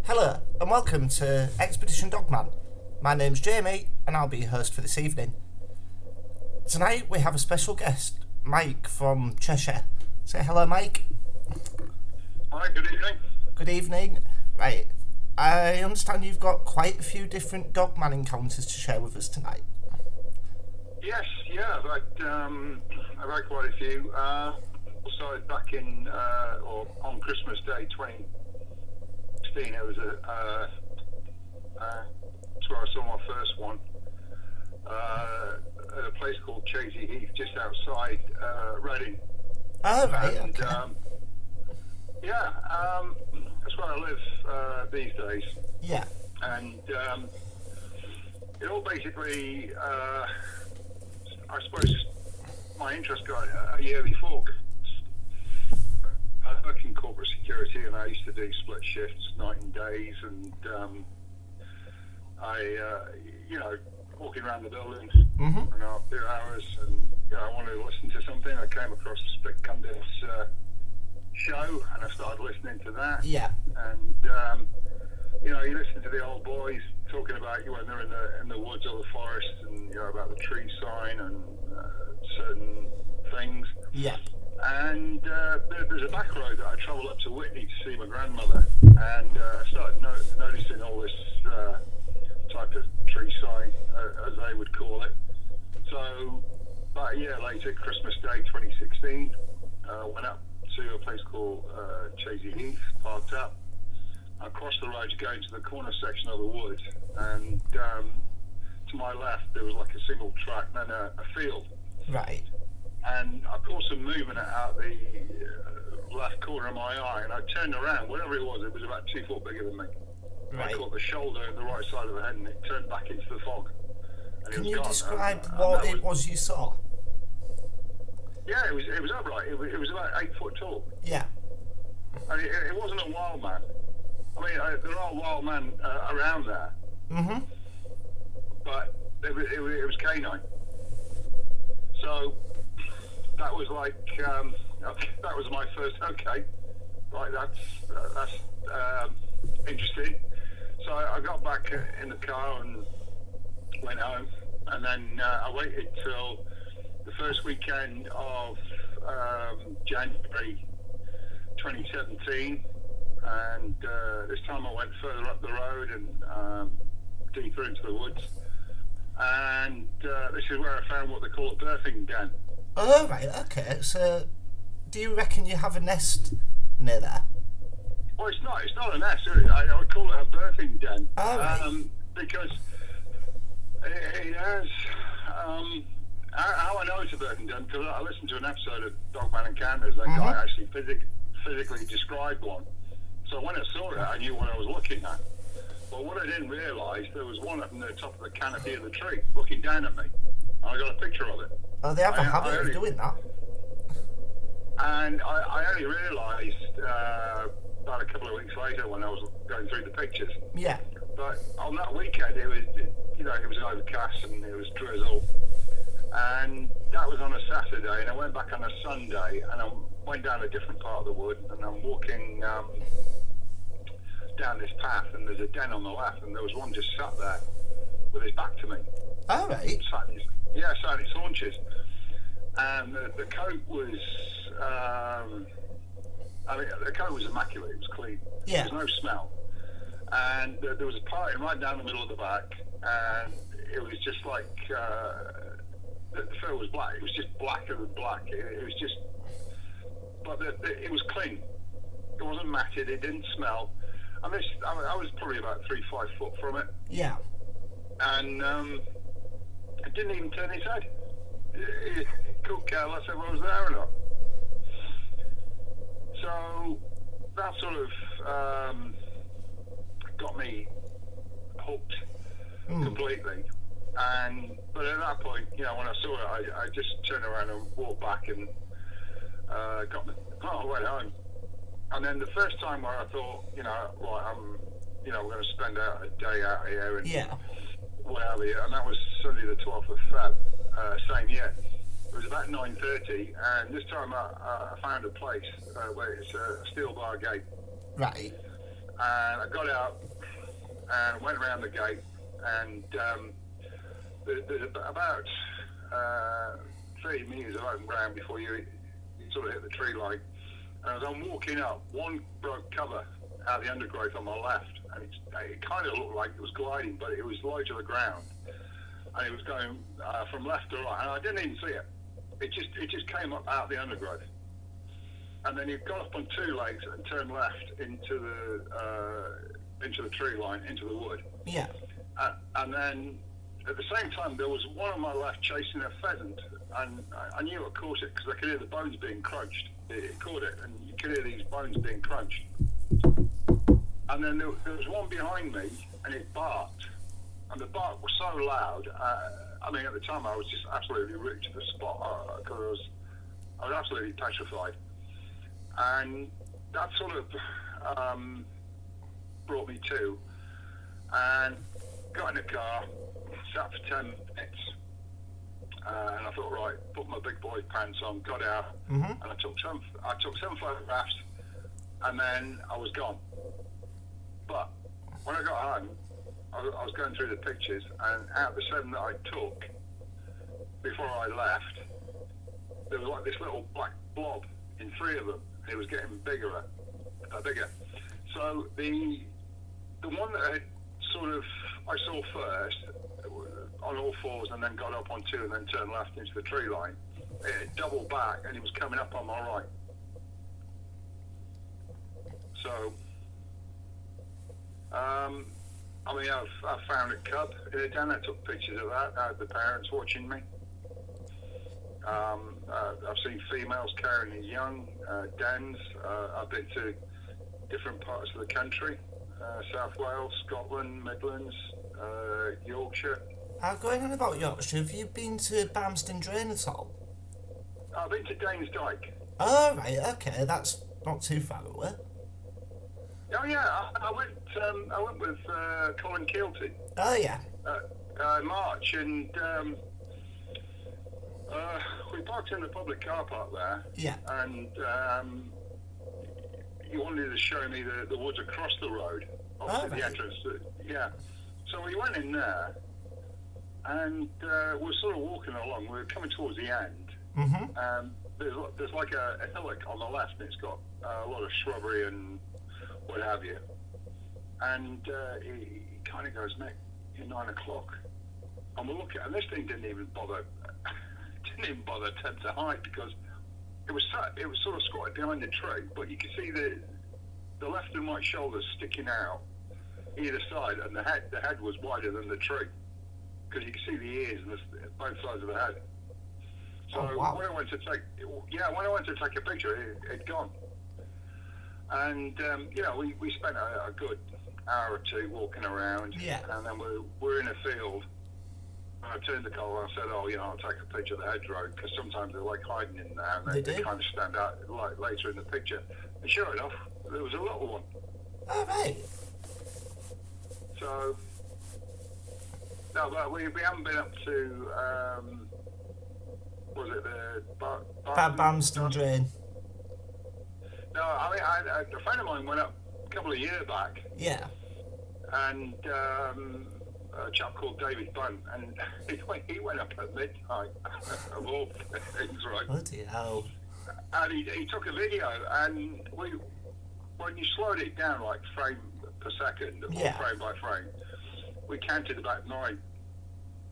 Hello and welcome to Expedition Dogman. My name's Jamie and I'll be your host for this evening. Tonight we have a special guest, Mike from Cheshire. Say hello, Mike. Hi, good evening. Good evening. Right, I understand you've got quite a few different Dogman encounters to share with us tonight. Yes, yeah, I've had quite a few. Started back in, or on Christmas Day 2016, it was that's where I saw my first one. At a place called Chasey Heath, just outside Reading. Oh, right, And, okay. that's where I live these days. Yeah. And it all basically, I suppose, my interest got a year before. I work in corporate security, and I used to do split shifts, night and days, and walking around the buildings for an hour, 2 hours, and I wanted to listen to something. I came across the Split Condense show, and I started listening to that. Yeah. And you listen to the old boys talking about when they're in the woods or the forest, and about the tree sign and certain things. Yeah. And there's a back road that I travel up to Whitney to see my grandmother, and I started noticing all this type of tree sign, as they would call it. So about a year later, Christmas Day 2016, went up to a place called Chasey Heath, parked up. I crossed the road to go into the corner section of the wood, and to my left there was like a single track, then a field. Right. And I caught some movement out the left corner of my eye, and I turned around. Whatever it was about 2 foot bigger than me. Right. I caught the shoulder and the right side of the head, and it turned back into the fog. And Can it was you gone. describe And what that it was you saw? Yeah, it was upright. It was about 8 foot tall. Yeah. And it wasn't a wild man. I mean, there are wild men around there, Mm-hmm. but it was canine. So that was like that was my first. Okay, right, that's interesting. So I got back in the car and went home, and then I waited till the first weekend of January 2017, and this time I went further up the road and deeper into the woods, and this is where I found what they call a birthing den. Oh, right, okay. So, do you reckon you have a nest near there? Well, it's not a nest. I would call it a birthing den. Oh, right. Because it has. How I know it's a birthing den, because I listened to an episode of Dogman Encounters, and a guy actually physically described one. So when I saw it, I knew what I was looking at. But what I didn't realise, there was one up in the top of the canopy of the tree, looking down at me. And I got a picture of it. Oh, they have a habit of doing that. And I only realised about a couple of weeks later when I was going through the pictures. Yeah. But on that weekend, it was overcast and it was drizzle. And that was on a Saturday, and I went back on a Sunday, and I went down a different part of the wood, and I'm walking down this path, and there's a den on the left, and there was one just sat there with his back to me. All right. Sat on its haunches. And the coat was, the coat was immaculate. It was clean. Yeah. There was no smell. And there was a parting right down the middle of the back, and it was just like, the fur was black. It was just blacker than black. It was just, but it was clean. It wasn't matted. It didn't smell. And I was probably about 3-5 foot from it. Yeah. And it didn't even turn its head. It couldn't care less if I was there or not. So that sort of got me hooked completely. But at that point, when I saw it, I just turned around and walked back and I went home. And then the first time where I thought, we're going to spend a day out here and what have you, and that was Sunday the 12th of Feb, same year. It was about 9:30, and this time I found a place where it's a steel bar gate. Right. And I got out and went around the gate, and there's about 30 metres of open ground before you sort of hit the tree line. And as I'm walking up, one broke cover out of the undergrowth on my left, and it kind of looked like it was gliding, but it was low to the ground, and it was going from left to right, and I didn't even see it. It just came up out of the undergrowth, and then it got up on two legs and turned left into the tree line, into the wood. Yeah. And then at the same time, there was one on my left chasing a pheasant, and I knew it caught it because I could hear the bones being crunched. It caught it, and you could hear these bones being crunched. And then there was one behind me, and it barked, and the bark was so loud. I mean, at the time, I was just absolutely rooted to the spot because I was absolutely petrified. And that sort of brought me to, and got in the car, sat for 10 minutes, and I thought, right, put my big boy pants on, got out, and I took some photographs, and then I was gone. But when I got home, I was going through the pictures, and out of the 7 that I took before I left, there was like this little black blob in 3 of them, and it was getting bigger. So the one that I saw first on all fours, and then got up on 2, and then turned left into the tree line. It doubled back, and it was coming up on my right. So, I mean, I've found a cub in a den. I took pictures of that. I had the parents watching me. I've seen females carrying the young, dens. I've been to different parts of the country, South Wales, Scotland, Midlands, Yorkshire. Going on about Yorkshire, have you been to Barmston Drain at all? I've been to Danes Dyke. Oh, right, okay, that's not too far away. Oh yeah, I went with Colin Keelty. Oh yeah. March, and we parked in the public car park there. Yeah. And he wanted to show me the woods across the road, obviously the entrance. Yeah. So we went in there, and we're sort of walking along. We were coming towards the end. There's like a hillock on the left, and it's got a lot of shrubbery and what have you. And he kind of goes, Mick, you're 9 o'clock. And we're looking, and this thing didn't even bother attempt to hide, because it was sort of squatted behind the tree, but you could see the left and right shoulders sticking out either side, and the head was wider than the tree, because you could see the ears and both sides of the head. So when I went to take a picture, it'd gone. And we spent a good hour or 2 walking around, and then we're in a field. And I turned the car and I said, I'll take a picture of the hedgerow, because sometimes they like hiding in there, and they kind of stand out like later in the picture. And sure enough, there was a little one. Oh, right. So, no, but we haven't been up to, was it the Barmston Drain? No, I mean, a friend of mine went up a couple of years back. Yeah. And a chap called David Bunn, and he went up at midnight, of all things, right? Bloody hell. And he took a video, and when you slowed it down like frame per second, or frame by frame, we counted about 9.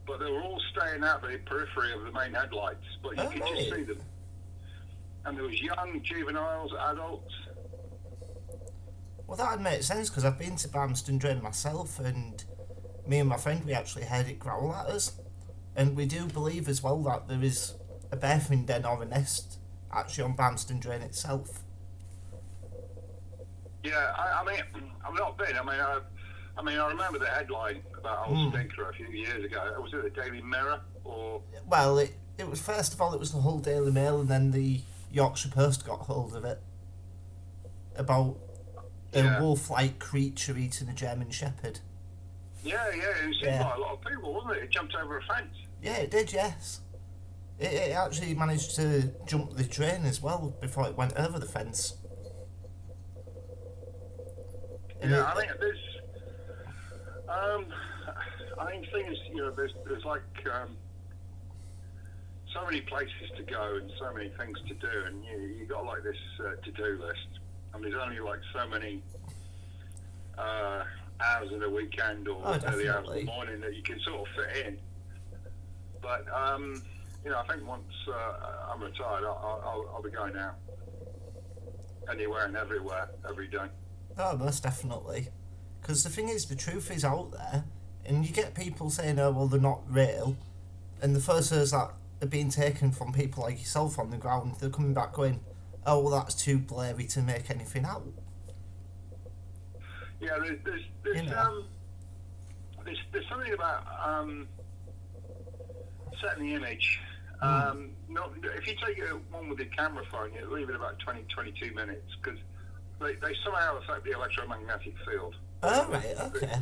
But they were all staying out the periphery of the main headlights, but you could just see them. And there was young, juveniles, adults. Well, that'd make sense, because I've been to Barmston Drain myself, and me and my friend, we actually heard it growl at us. And we do believe as well that there is a bearfin den or a nest actually on Barmston Drain itself. Yeah, I mean, I've not been. I mean, I remember the headline about Old Stinker a few years ago. Was it the Daily Mirror or? Well, it was, first of all, it was the whole Daily Mail, and then the Yorkshire Post got hold of it about a wolf-like creature eating a German Shepherd. Yeah, it seemed like a lot of people, wasn't it? It jumped over a fence. Yeah, it did, yes. It actually managed to jump the train as well before it went over the fence. And Yeah, I mean, I think things, there's like so many places to go and so many things to do, and you got like this to-do list, and there's only like so many hours in the weekend or early hours in the morning that you can sort of fit in. But I think once I'm retired, I'll be going out anywhere and everywhere every day. Oh, most definitely. Because the thing is, the truth is out there, and you get people saying, oh, well, they're not real, and the photos that are being taken from people like yourself on the ground, they're coming back going, oh, well, that's too blurry to make anything out. Yeah, there's something about setting the image. If you take one with your camera phone, you leave it about 20-22 minutes, because they somehow affect the electromagnetic field. Oh, right, okay.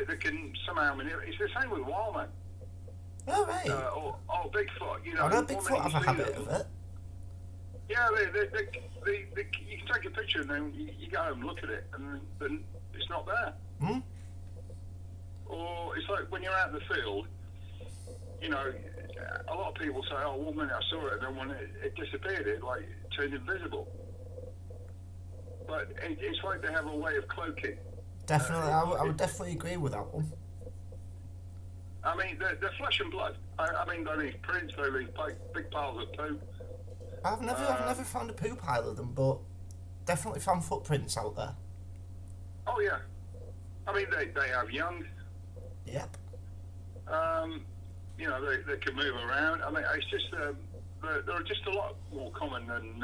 They can somehow manipulate. It's the same with wildmen. Oh, right. Or Bigfoot. I know Bigfoot have a habit of it. Yeah, you can take a picture and then you go home and look at it, and then it's not there. Hmm? Or it's like when you're out in the field, a lot of people say, oh, 1 minute I saw it, and then when it disappeared, it like turned invisible. But it's like they have a way of cloaking. Definitely, I would definitely agree with that one. I mean, they're flesh and blood. I mean, they leave prints, they leave big piles of poop. I've never found a poo pile of them, but definitely found footprints out there. Oh yeah, I mean they have young. Yep. They can move around. I mean, it's just they're just a lot more common than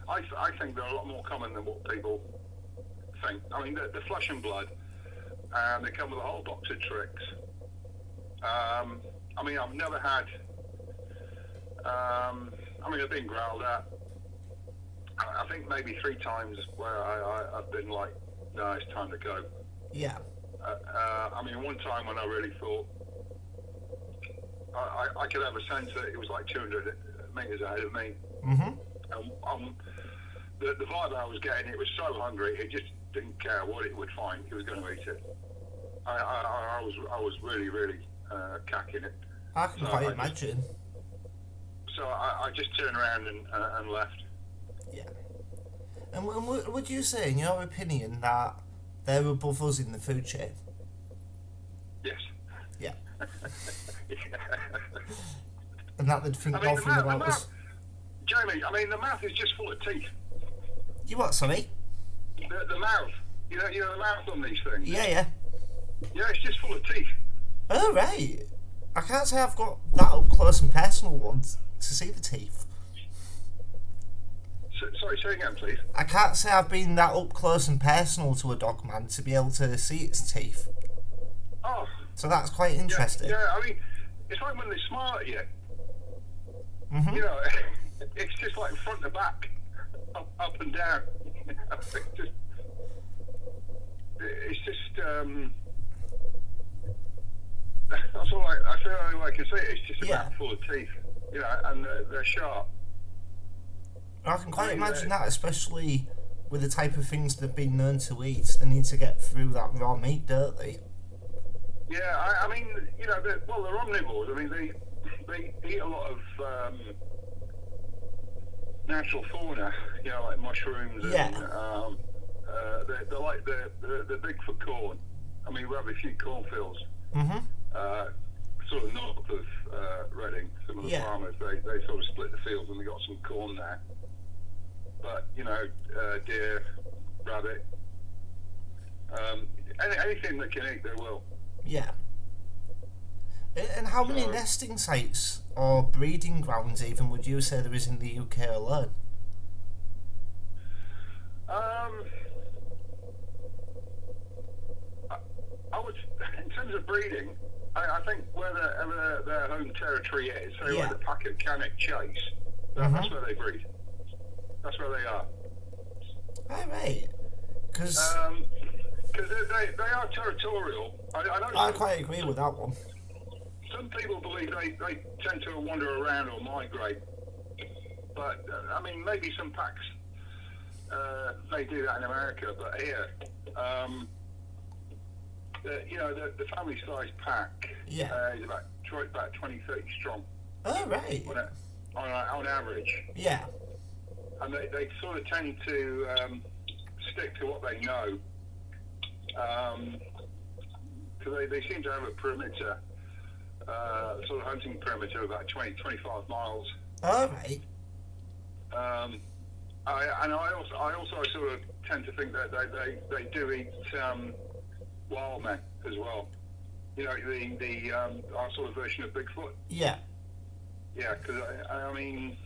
I think they're a lot more common than what people think. I mean, they're flesh and blood, and they come with a whole box of tricks. I mean, I've never had. I've been growled at. I think maybe 3 times where I've been like, no, it's time to go. Yeah. One time when I really thought I could have a sense that it was like 200 metres ahead of me. Mm-hmm. The vibe I was getting, it was so hungry, it just didn't care what it would find, it was going to eat it. I was really, really cacking it. I can quite imagine. So I just turned around and left. Yeah. And would you say, in your opinion, that they're above us in the food chain? Yes. Yeah. Yeah. And that they'd think nothing about us. Jamie, the mouth is just full of teeth. You what, sorry? The mouth. You know the mouth on these things? Yeah, yeah. Yeah, it's just full of teeth. Oh, right. I can't say I've got that up close and personal ones to see the teeth. Sorry, say again, please. I can't say I've been that up close and personal to a dogman to be able to see its teeth. Oh. So that's quite interesting. Yeah, it's like when they smile at you. Mm-hmm. It's just like front to back, up and down. It's just that's all I feel like I can say. It's just a mouth full of teeth, and they're sharp. I can quite imagine that, especially with the type of things they've been known to eat. They need to get through that raw meat, don't they? Yeah, they're omnivores. I mean, they eat a lot of natural fauna, like mushrooms. Yeah. And, they're like they're big for corn. I mean, we have a few cornfields. Mm-hmm. Sort of north of Reading. Some of the farmers they sort of split the fields and they got some corn there. But deer, rabbit, anything they can eat, they will. Yeah. And how many nesting sites or breeding grounds even would you say there is in the UK alone? I would, in terms of breeding, I think wherever their home territory is, so like the Packet Chase, that's where they breed. That's where they are. Oh, right. Because they are territorial. I quite agree with that one. Some people believe they tend to wander around or migrate, but maybe some packs they do that in America, but here, the family size pack is about 20, 30 strong. Oh, right. On average. Yeah. And they sort of tend to stick to what they know. Because they seem to have a perimeter, sort of hunting perimeter of about 20, 25 miles. All right. I also sort of tend to think that they do eat wild men as well. You know, our sort of version of Bigfoot. Yeah. Yeah, because I mean,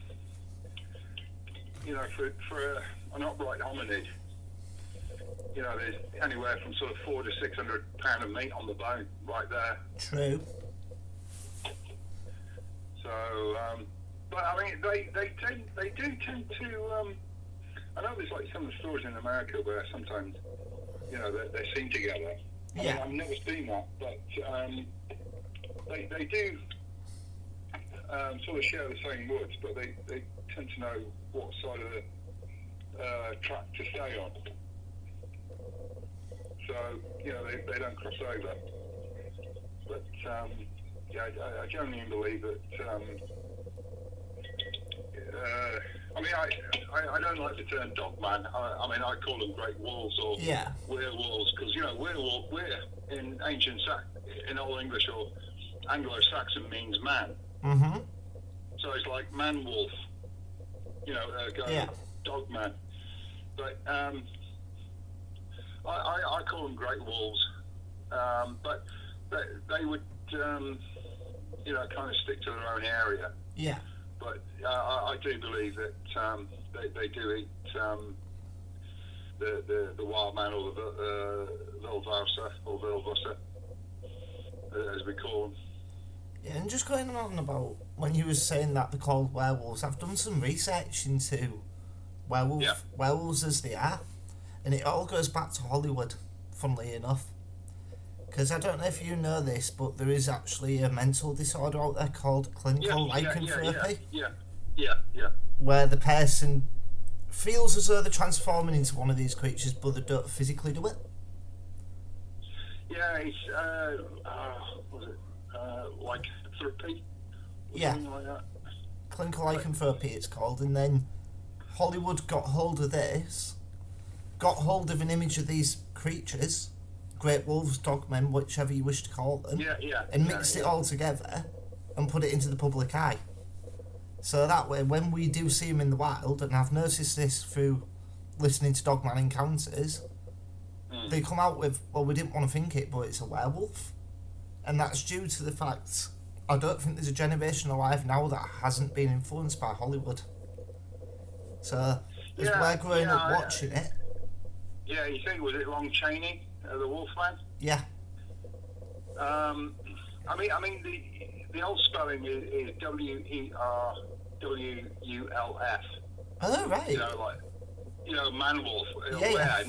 you know, for an upright hominid, you know, there's anywhere from sort of 400 to 600 pound of meat on the bone right there. True. So, but I mean, they do tend to. I know there's like some of the stories in America where sometimes, you know, they're seen together. Yeah. I've never seen that, but they do sort of share the same woods, but they tend to know what side of the track to stay on. So, you know, they don't cross over. But, yeah, I genuinely believe that, I mean, I don't like the term dogman. I mean, I call them great wolves or werewolves, because, you know, we're in in Old English or Anglo-Saxon means man. Mm-hmm. So it's like man-wolf, you know, dogman. But I call them great wolves. But they would, you know, kind of stick to their own area. Yeah. But I do believe that they do eat the wild man or the Vilvasa or Vilvasa, as we call them. Yeah, and just going on about when you were saying that they're called werewolves, I've done some research into werewolves as they are, and it all goes back to Hollywood, funnily enough. Because I don't know if you know this, but there is actually a mental disorder out there called clinical lycanthropy. Yeah. Where the person feels as though they're transforming into one of these creatures, but they don't physically do it. Yeah, it's was it lycanthropy? Yeah. Something like that. Clinical lycanthropy it's called, and then Hollywood got hold of this, got hold of an image of these creatures, great wolves, dogmen, whichever you wish to call them, and mixed it all together and put it into the public eye. So that way, when we do see them in the wild, and I've noticed this through listening to Dogman Encounters, they come out with, well, we didn't want to think it, but it's a werewolf. And that's due to the fact, I don't think there's a generation alive now that hasn't been influenced by Hollywood. So, as we're growing up watching it... Yeah, you think, was it Lon Chaney, the Wolfman? Yeah. I mean, the old spelling is WERWULF. Oh, right. You know, like, you know, man wolf. Yeah.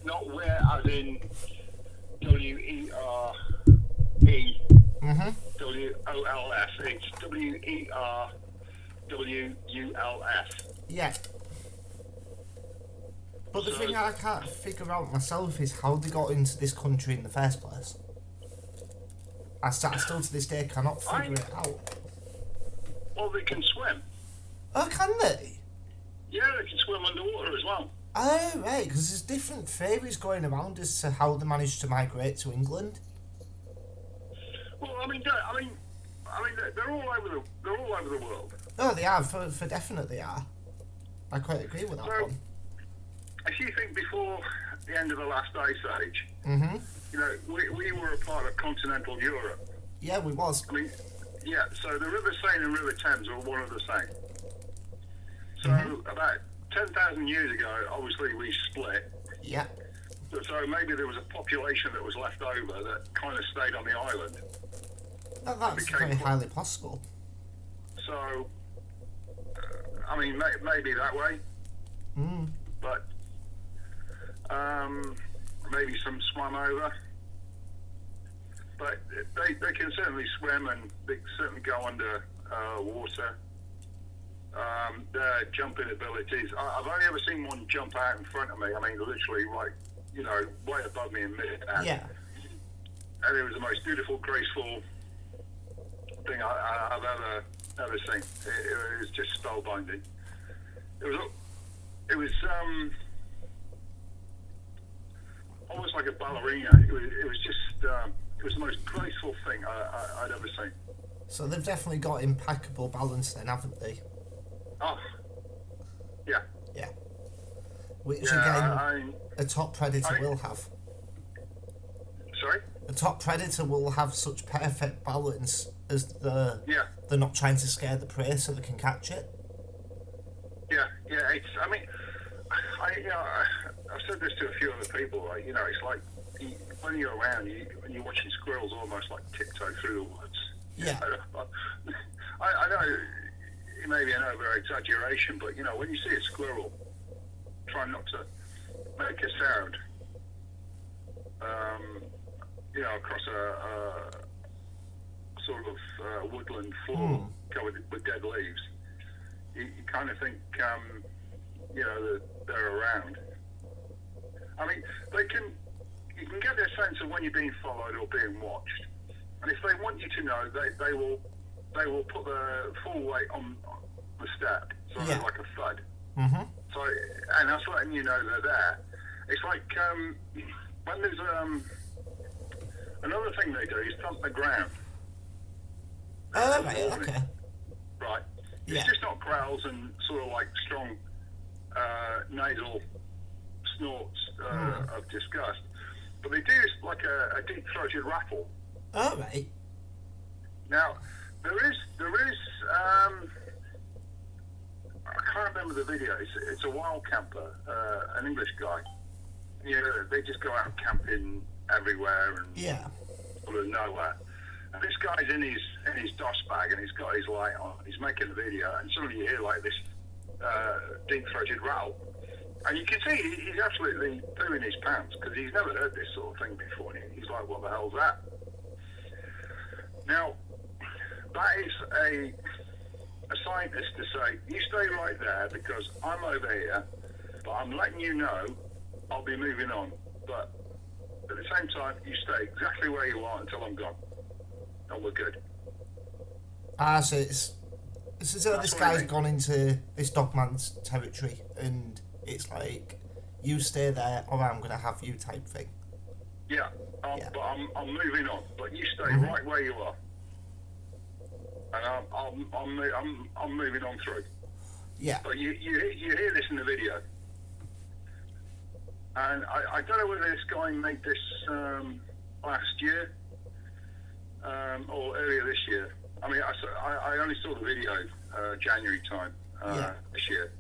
Not where as in WERE. WOLF. It's WERWULF. Yeah. But the thing I can't figure out myself is how they got into this country in the first place. I still to this day cannot figure it out. Well, they can swim. Oh, can they? Yeah, they can swim underwater as well. Oh, right, because there's different theories going around as to how they managed to migrate to England. Well, I mean, they're all over the world. Oh, they are, for definite they are. I quite agree with that one. If you think before the end of the last ice age, you know, we were a part of continental Europe. Yeah, we was. I mean, yeah, so the River Seine and River Thames were one and the same. So about 10,000 years ago, obviously we split. Yeah. So maybe there was a population that was left over that kind of stayed on the island. That's very highly possible. So, I mean, maybe that way. But maybe some swam over. But they can certainly swim and they can certainly go under water. their jumping abilities. I've only ever seen one jump out in front of me. I mean, literally, like, way above me in mid-air. Yeah. And it was the most beautiful, graceful thing I've ever seen. It was just spellbinding. It was almost like a ballerina. It was just it was the most graceful thing I'd ever seen. So they've definitely got impeccable balance then, haven't they? Oh, yeah. Yeah. Which Yeah, again, a top predator will have. Sorry? A top predator will have such perfect balance as they're not trying to scare the prey so they can catch it. Yeah. I've said this to a few other people. Like, it's like when you're around, when you're watching squirrels almost like tiptoe through the woods. Yeah. I know it may be an over-exaggeration, but, when you see a squirrel try not to make a sound, across a sort of woodland floor covered with dead leaves, you kind of think, that they're around. I mean, you can get a sense of when you're being followed or being watched. And if they want you to know, they will put the full weight on the step, so it's like a thud. Mm-hmm. So, and that's letting you know they're there. It's like when there's another thing they do is thump the ground. Oh, right, okay. Right. Yeah. It's just not growls and sort of like strong nasal snorts of disgust, but they do like a deep-throated rattle. Oh, right. Now, there is I can't remember the video. It's a wild camper, an English guy. They just go out camping everywhere and sort of nowhere. And this guy's in his DOS bag and he's got his light on. He's making a video, and suddenly you hear like this deep-throated rattle, and you can see he's absolutely pooing his pants because he's never heard this sort of thing before. And he's like, "What the hell's that?" Now, that is a scientist to say, "You stay right there because I'm over here, but I'm letting you know I'll be moving on. But at the same time, you stay exactly where you are until I'm gone, and we're good." So it's as though this guy's gone into this dogman's territory, and it's like, you stay there or I'm going to have you type thing. Yeah, but I'm moving on, but you stay right where you are, and I'm moving on through. Yeah. But you hear this in the video, and I don't know whether this guy made this last year or earlier this year. I mean, I only saw the video January time this year.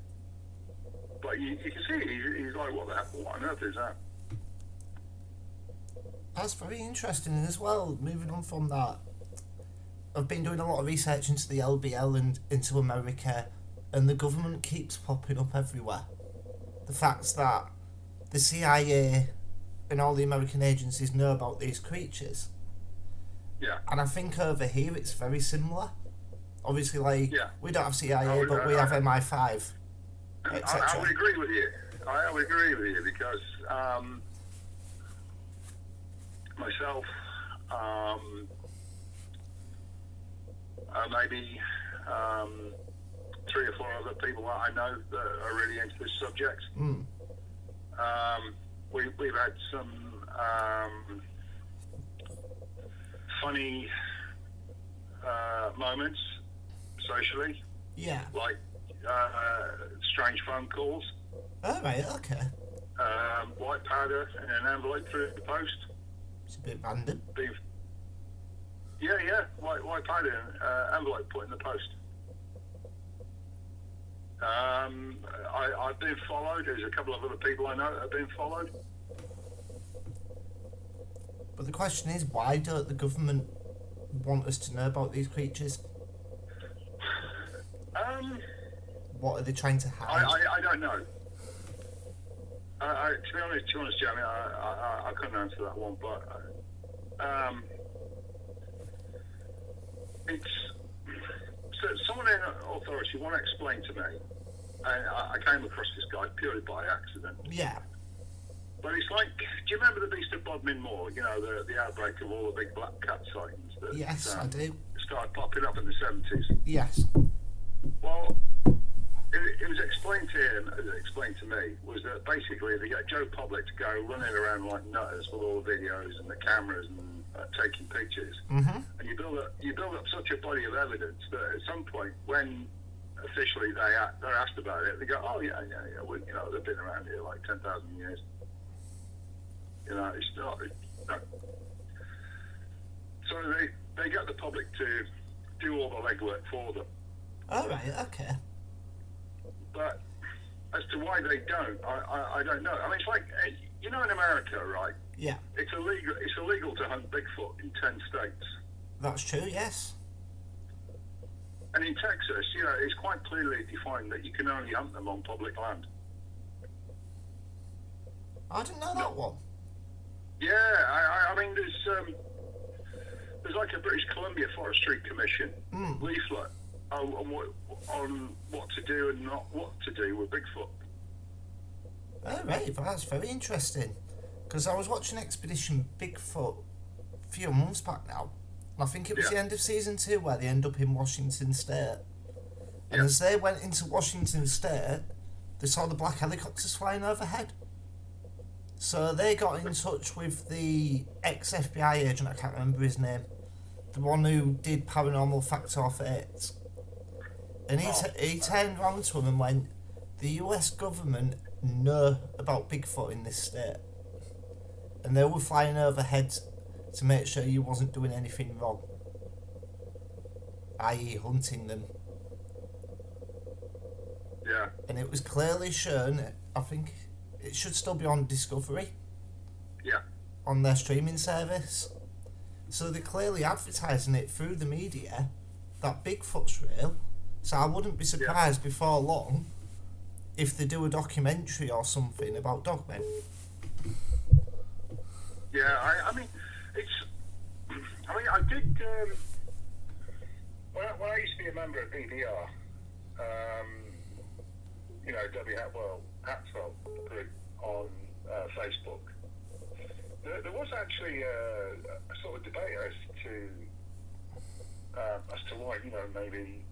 But you can see he's like, what on earth is that? That's very interesting. And as well, moving on from that, I've been doing a lot of research into the LBL and into America, and the government keeps popping up everywhere. The fact that the CIA and all the American agencies know about these creatures. Yeah. And I think over here it's very similar. Obviously, we don't have CIA, but we have MI5, etc. I would agree with you. I would agree with you because myself, maybe 3 or 4 other people that I know that are really into this subject. We've had some funny moments socially. Yeah. Like strange phone calls. Oh, right, okay. White powder in an envelope through the post. It's a bit random. Yeah. White powder envelope put in the post. I've been followed. There's a couple of other people I know that have been followed. But the question is, why don't the government want us to know about these creatures? What are they trying to hide? I don't know. To be honest, Jamie, I couldn't answer that one. But it's someone in authority want to explain to me, and I came across this guy purely by accident. Yeah. But it's like, do you remember the Beast of Bodmin Moor? You know, the outbreak of all the big black cat sightings that Yes, I do. started popping up in the 70s. Yes. Well, it was explained to him, as it explained to me, was that basically they get Joe Public to go running around like nutters with all the videos and the cameras and taking pictures. Mm-hmm. And you build up such a body of evidence that at some point, when officially they're asked about it, they go, oh yeah, well, you know, they've been around here like 10,000 years. You know, it's not. No. So they get the public to do all the legwork for them. All right. Okay. But as to why they don't, I don't know. I mean, it's like, you know, in America, right? Yeah. It's illegal to hunt Bigfoot in 10 states. That's true. Yes. And in Texas, you know, it's quite clearly defined that you can only hunt them on public land. I didn't know that one. Yeah, I mean, there's like a British Columbia Forestry Commission leaflet on what to do and not what to do with Bigfoot. Oh, right, that's very interesting. Because I was watching Expedition Bigfoot a few months back now, and I think it was the end of season 2 where they end up in Washington State. And as they went into Washington State, they saw the black helicopters flying overhead. So they got in touch with the ex-FBI agent, I can't remember his name, the one who did Paranormal Facts or Fakes. And he turned around to him and went, the US government know about Bigfoot in this state. And they were flying overhead to make sure you wasn't doing anything wrong. I.e. hunting them. Yeah. And it was clearly shown, I think it should still be on Discovery. Yeah. On their streaming service. So they're clearly advertising it through the media that Bigfoot's real. So I wouldn't be surprised before long if they do a documentary or something about dogmen. Yeah, I mean, I did, when I used to be a member of BDR, you know, Hatfield group on Facebook, there was actually a sort of debate as to why, you know, maybe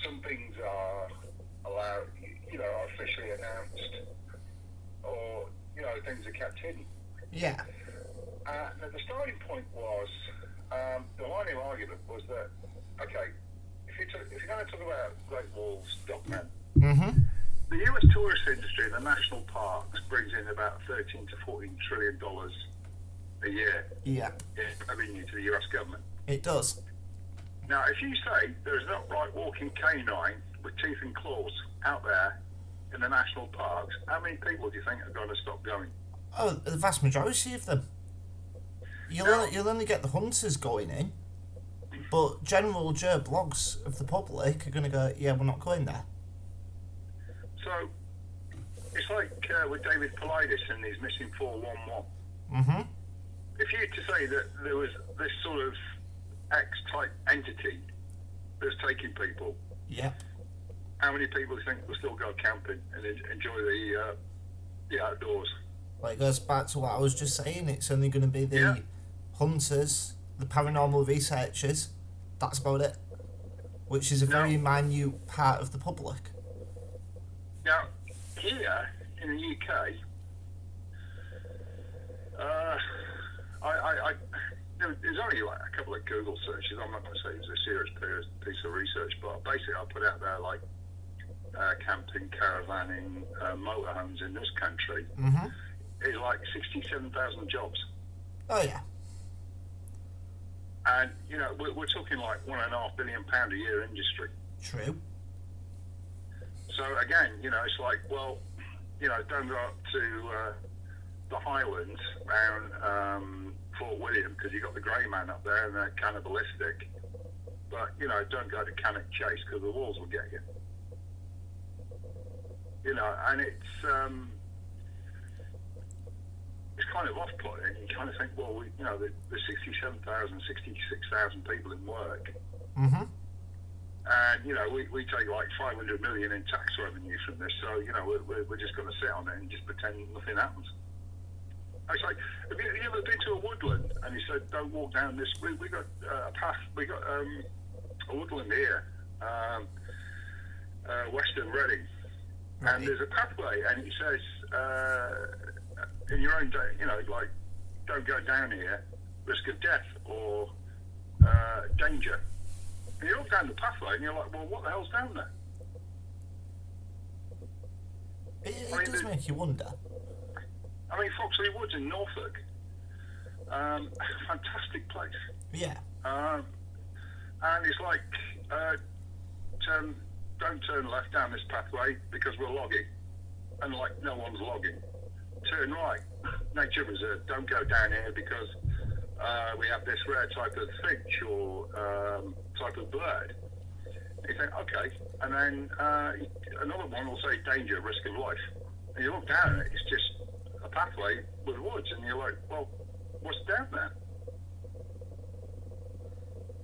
some things are allowed, you know, are officially announced, or, you know, things are kept hidden. Yeah. The starting point was, the line of argument was that, okay, if you're going to talk about Great Walls, dogmen, the US tourist industry in the national parks brings in about $13 to $14 trillion a year in revenue to the US government. It does. Now, if you say there's an upright walking canine with teeth and claws out there in the national parks, how many people do you think are going to stop going? Oh, the vast majority of them. You'll only get the hunters going in, but general Joe blogs of the public are going to go, yeah, we're not going there. So, it's like with David Politis and his missing 411. Mm-hmm. If you were to say that there was this sort of X-type entity that's taking people, how many people do you think will still go camping and enjoy the outdoors? Well, it goes back to what I was just saying. It's only going to be the hunters, the paranormal researchers. That's about it. Which is a very minute part of the public. Now, here in the UK, there's only like a couple of Google searches. I'm not going to say it's a serious piece of research, but basically I put out there like camping, caravanning, motorhomes in this country. Is like 67,000 jobs. Oh yeah. And you know we're talking like £1.5 billion a year industry. True. So again, you know, it's like, well, you know, don't go up to the Highlands around Fort William because you got the grey man up there and they're cannibalistic. But you know, don't go to Cannock Chase because the wolves will get you. You know, and it's kind of off-putting. You kind of think, well, there's 67,000, 66,000 people in work. And, we take like 500 million in tax revenue from this, so, we're just going to sit on it and just pretend nothing happens. I was like, have you ever been to a woodland? And he said, don't walk down this. We got a path. We got a woodland here, Western Reading, Right. and there's a pathway, and it says, in your own day, like, don't go down here, risk of death or danger. And you look down the pathway, and you're like, well, what the hell's down there? It does make you wonder. I mean, Foxley Woods in Norfolk, fantastic place. Yeah. And it's like, don't turn left down this pathway because we're logging. And like, no one's logging. Turn right, nature reserve, don't go down here because we have this rare type of finch or type of bird. You think, okay. And then another one will say danger, risk of life. And you look down at it, it's just a pathway with woods, and you're like, well, what's down there?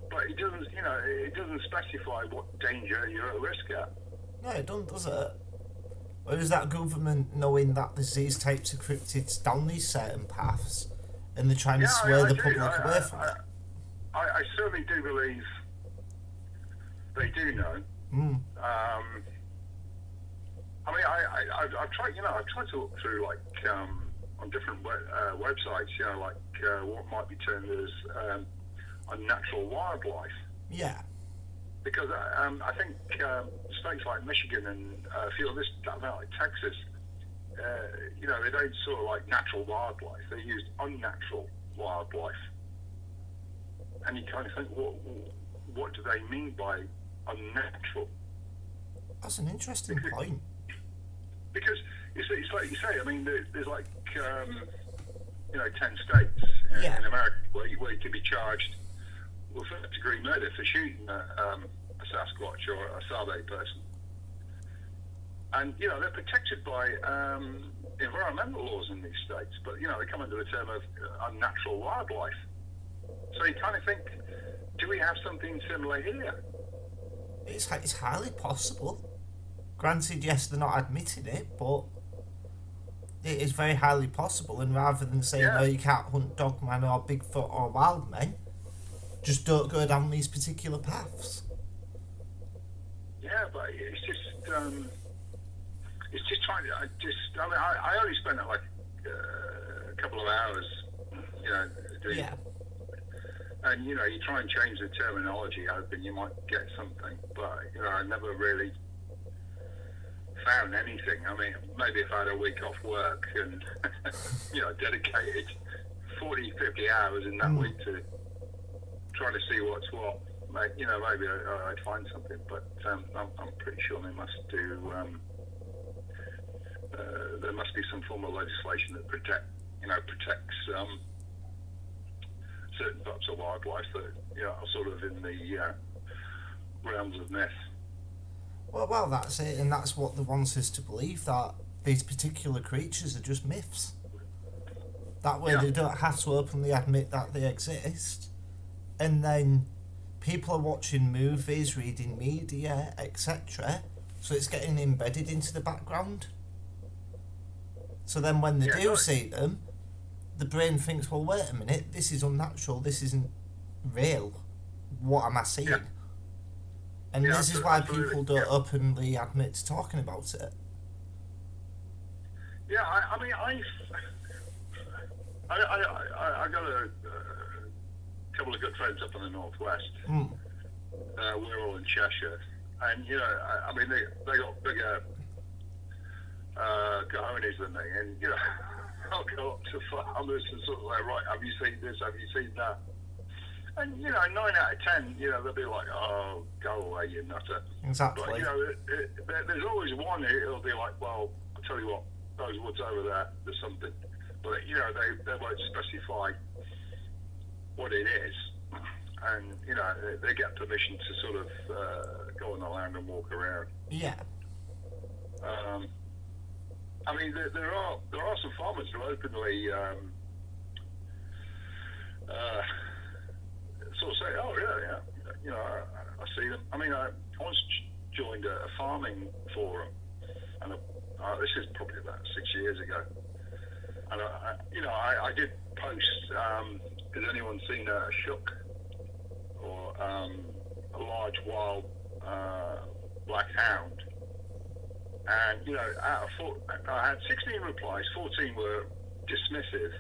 But it doesn't specify what danger you're at risk at. No, it doesn't, does it? Or is that government knowing that there's these types of cryptids down these certain paths, and they're trying to sway the public away from it? I certainly do believe they do know. Mm. I mean, I've tried. I've tried to look through like on different websites. What might be termed as unnatural wildlife. Yeah. Because I think states like Michigan and a few others down there, like Texas, they don't sort of like natural wildlife. They use unnatural wildlife. And you kind of think, what do they mean by unnatural? That's an interesting point. Because it's like you say. I mean, there's like 10 states in America where you could be charged with first-degree murder for shooting a Sasquatch or a Sabe person. And they're protected by environmental laws in these states, but they come under the term of unnatural wildlife. So you kind of think, do we have something similar here? It's highly possible. Granted, yes, they're not admitting it, but it is very highly possible. And rather than saying, no, you can't hunt dogman or Bigfoot or wild men, just don't go down these particular paths. Yeah, but it's just trying to. I only spent like a couple of hours, doing. Yeah. And you try and change the terminology, hoping you might get something. But I never really found anything. I mean, maybe if I had a week off work and dedicated 40, 50 hours in that week to trying to see what's what, maybe I'd find something. But I'm pretty sure they must do. There must be some form of legislation that protects certain types of wildlife that are sort of in the realms of myth. Well, that's it, and that's what they want us to believe, that these particular creatures are just myths. That way they don't have to openly admit that they exist. And then people are watching movies, reading media, etc. So it's getting embedded into the background. So then when they do see them, the brain thinks, well, wait a minute, this is unnatural, this isn't real. What am I seeing? Yeah. And this is why absolutely. people don't openly admit to talking about it. Yeah, I mean, I got a couple of good friends up in the northwest. We're all in Cheshire, and I mean, they got bigger cojones than me, and I'll go up to farmers and sort of like, right, have you seen this? Have you seen that? And 9 out of 10, they'll be like, oh, go away, you nutter. Exactly. But there's always one who'll be like, well, I'll tell you what, those woods over there, there's something. But they won't specify what it is, and they get permission to sort of go on the land and walk around. Yeah. I mean, there are some farmers who openly sort of say, oh yeah, I see them. I mean, I once joined a farming forum, and this is probably about 6 years ago. And I did post. Has anyone seen a shook or a large wild black hound? And out of I had 16 replies. 14 were dismissive,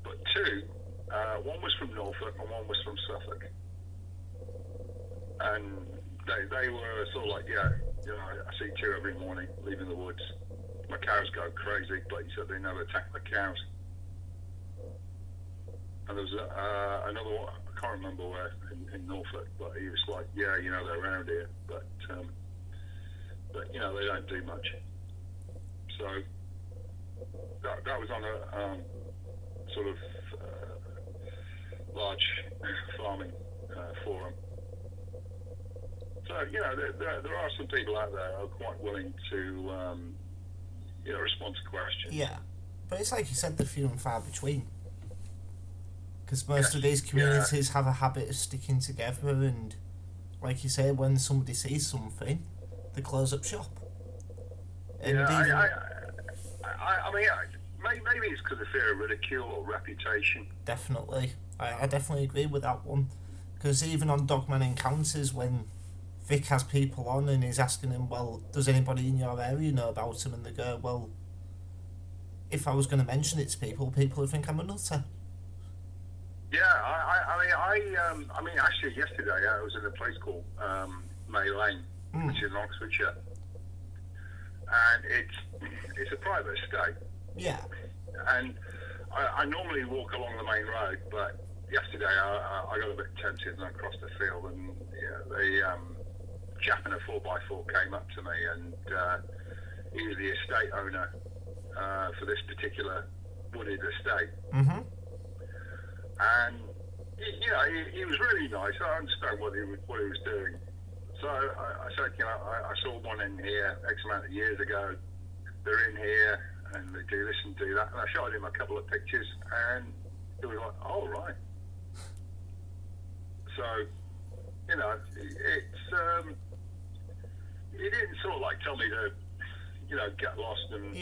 but 2, one was from Norfolk and one was from Suffolk, and they were sort of like, I see 2 every morning leaving the woods. My cows go crazy, but he said they never attack the cows. And there was another one, I can't remember where, in Norfolk, but he was like, they're around here, but they don't do much. So that was on a sort of large farming forum. So there are some people out there who are quite willing to respond to questions. Yeah, but it's like you said, they're few and far between. Because most of these communities have a habit of sticking together, and like you say, when somebody sees something, they close up shop. And I mean, maybe it's because of fear of ridicule or reputation. Definitely. I definitely agree with that one. Because even on Dogman Encounters, when Vic has people on and he's asking them, well, does anybody in your area know about him? And they go, well, if I was going to mention it to people would think I'm a nutter. Yeah, I mean, actually, yesterday I was in a place called May Lane, which is in Oxfordshire, and it's a private estate. Yeah. And I normally walk along the main road, but yesterday I got a bit tempted and I crossed the field, and the chap in a 4x4 came up to me, and he was the estate owner for this particular wooded estate. Mm-hmm. And he was really nice. I understand what he was doing. So I said, I saw one in here X amount of years ago. They're in here and they do this and do that. And I showed him a couple of pictures, and he was like, "Oh, right." So it's he didn't sort of like tell me to get lost and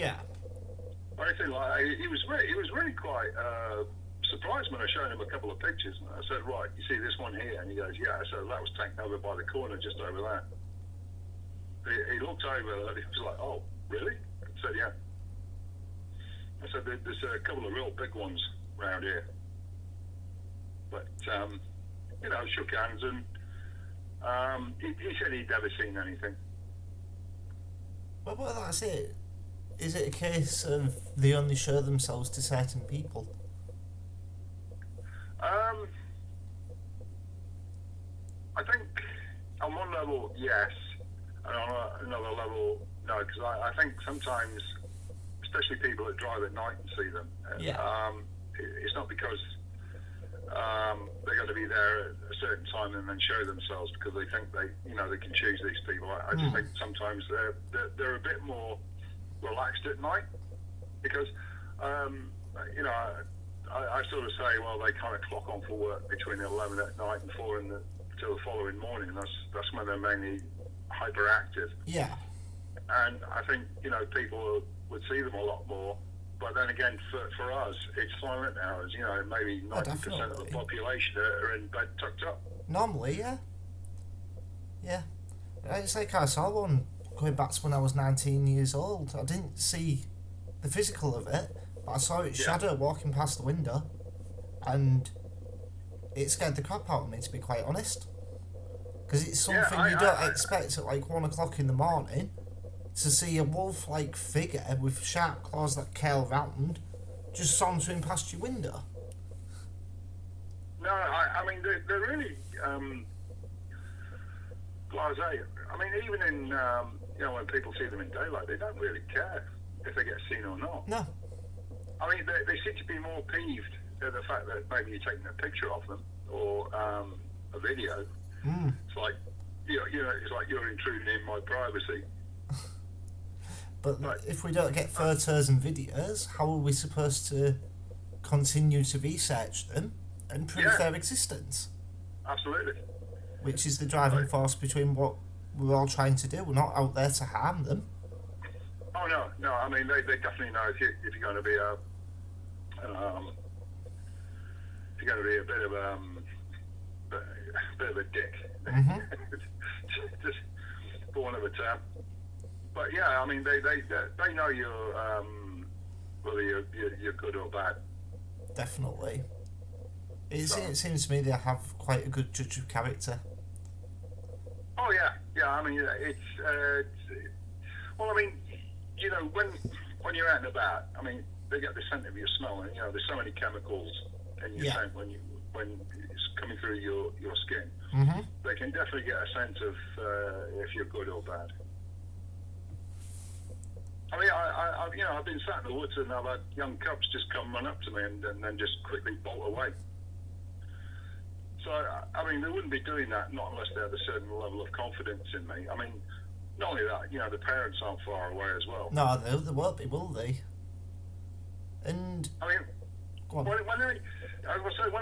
or anything like that. He was really quite surprised when I showed him a couple of pictures, and I said, "Right, you see this one here?" And he goes, "Yeah." I said, "That was taken over by the corner just over there." He looked over and he was like, "Oh, really?" I said, "Yeah." I said, "There's a couple of real big ones around here." But shook hands, and he said he'd never seen anything. Well, that's it. Is it a case of they only show themselves to certain people? I think on one level, yes, and on another level, no, because I think sometimes, especially people that drive at night and see them, it's not because they're going to be there at a certain time and then show themselves because they think they can choose these people. I just think sometimes they're a bit more relaxed at night because I sort of say, well, they kind of clock on for work between 11 at night and 4 till the following morning. That's when they're mainly hyperactive. Yeah. And I think people would see them a lot more. But then again, for us, it's silent hours. Maybe 90% of the population are in bed tucked up. Normally, yeah. Yeah. It's like I saw one going back to when I was 19 years old. I didn't see the physical of it, but I saw its shadow walking past the window, and it scared the crap out of me, to be quite honest. Because it's something you don't expect at like 1 o'clock in the morning, to see a wolf-like figure with sharp claws that curl round just sauntering past your window. No, I mean, they're really blasé. I mean, even in, when people see them in daylight, they don't really care if they get seen or not. No. I mean, they seem to be more peeved at the fact that maybe you're taking a picture of them or a video. It's like, it's like you're intruding in my privacy. But if we don't get photos and videos, how are we supposed to continue to research them and prove their existence? Absolutely. which is the driving force between what we're all trying to do. We're not out there to harm them. Oh no. I mean, they definitely know if you're going to be if you're going to be a bit of a dick, just for one of a term. But yeah, I mean, they know you're whether you're good or bad. Definitely. It seems to me they have quite a good judge of character. Oh yeah. I mean, it's well, I mean, you know, when you're out and about, I mean, they get the scent of your smell, and you know, there's so many chemicals in your scent when it's coming through your skin. Mm-hmm. They can definitely get a sense of if you're good or bad. I mean, I've been sat in the woods and I've had young cubs just come run up to me and then just quickly bolt away. So, I mean, they wouldn't be doing that not unless they had a certain level of confidence in me. I mean, not only that, you know, the parents aren't far away as well. No, they won't be, will they? And I mean, go on. when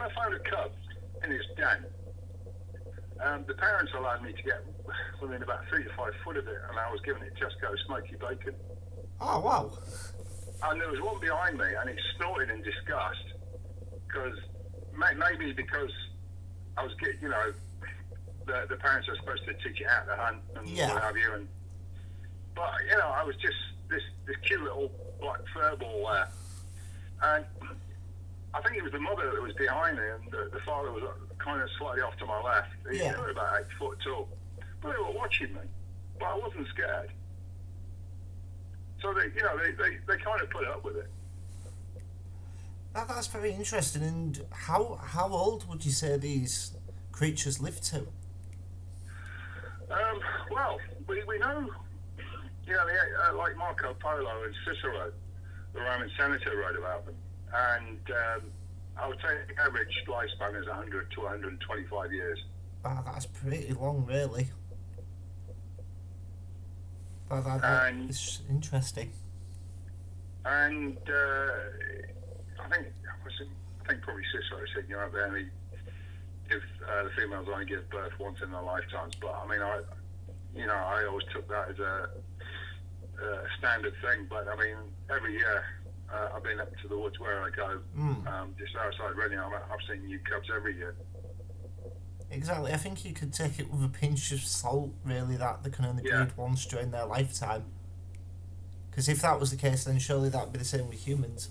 I found a cub in its den, the parents allowed me to get within about 3 to 5 foot of it, and I was giving it Tesco smoky bacon. Oh wow! And there was one behind me, and it snorted in disgust because maybe because I was getting, you know, the parents are supposed to teach it how to hunt and what have you, but you know, I was just this cute little black fur ball there, and I think it was the mother that was behind me, and the father was kind of slightly off to my left. He was about 8 foot tall, but they were watching me, but I wasn't scared. So they kind of put up with it. That's very interesting. And how old would you say these creatures live to? Well, we know, you know, like Marco Polo and Cicero, the Roman senator, wrote about them, and I would say the average lifespan is 100 to 125 years. Wow, that's pretty long, really. It's interesting. And I think probably Cicero said, you know, if the females only give birth once in their lifetimes. But I mean, I always took that as a standard thing. But I mean, every year I've been up to the woods where I go, just outside Reading. I've seen new cubs every year. Exactly. I think you could take it with a pinch of salt, really, that they can only breed once during their lifetime. Because if that was the case, then surely that would be the same with humans.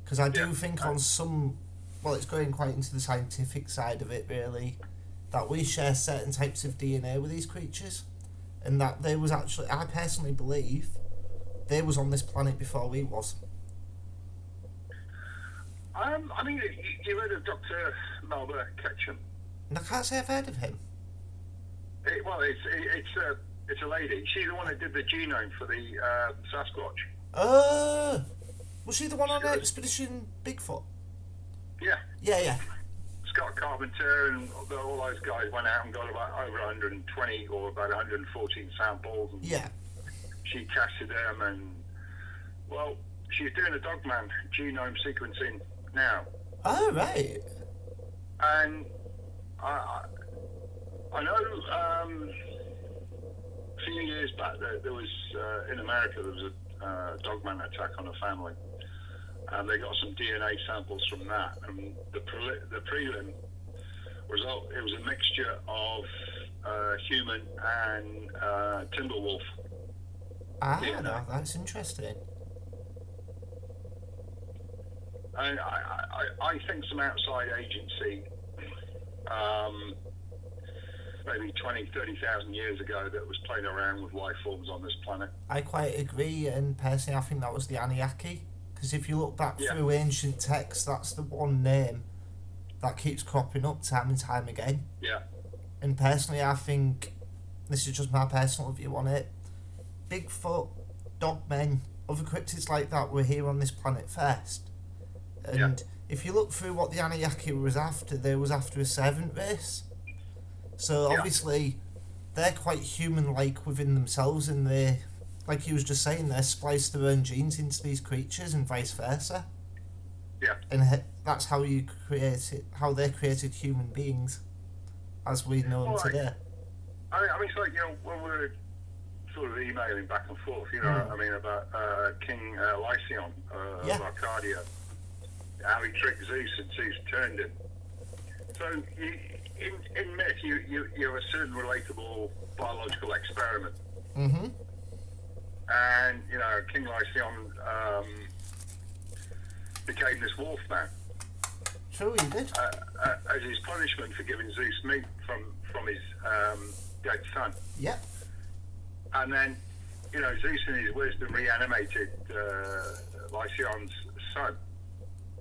Because I do think on some... Well, it's going quite into the scientific side of it, really, that we share certain types of DNA with these creatures. And that they was actually... I personally believe they was on this planet before we was. I mean, you heard of Dr. Melba Ketchum? And I can't say I've heard of him. It's a lady. She's the one that did the genome for the Sasquatch. Was she the one on Expedition Bigfoot? Yeah. Yeah. Scott Carpenter and all those guys went out and got about over 120 or about 114 samples. And she tested them, and well, she's doing a dogman genome sequencing now. Oh right. And I know a few years back there was in America there was a dogman attack on a family, and they got some DNA samples from that, and the prelim result, it was a mixture of human and timberwolf DNA. No, that's interesting. And I think some outside agency, maybe 20, 30,000 years ago, that was playing around with life forms on this planet. I quite agree, and personally I think that was the Anunnaki, because if you look back through ancient texts, that's the one name that keeps cropping up time and time again. Yeah. And personally I think, this is just my personal view on it, Bigfoot, dogmen, other cryptids like that were here on this planet first. And if you look through what the Anunnaki was after, they was after a servant race. So obviously they're quite human-like within themselves, and they, like you was just saying, they splice their own genes into these creatures and vice versa. Yeah. And that's how you create it, how they created human beings. as we know them Well, today. I mean, it's like, when we're sort of emailing back and forth, I mean, about King Lycion Yeah. of Arcadia, how he tricked Zeus and Zeus turned him. So, in myth, you're a certain relatable biological experiment. Mm-hmm. And, King Lycion became this wolf man. True, he did. As his punishment for giving Zeus meat from his dead son. Yeah. And then, Zeus in his wisdom reanimated Lycion's son.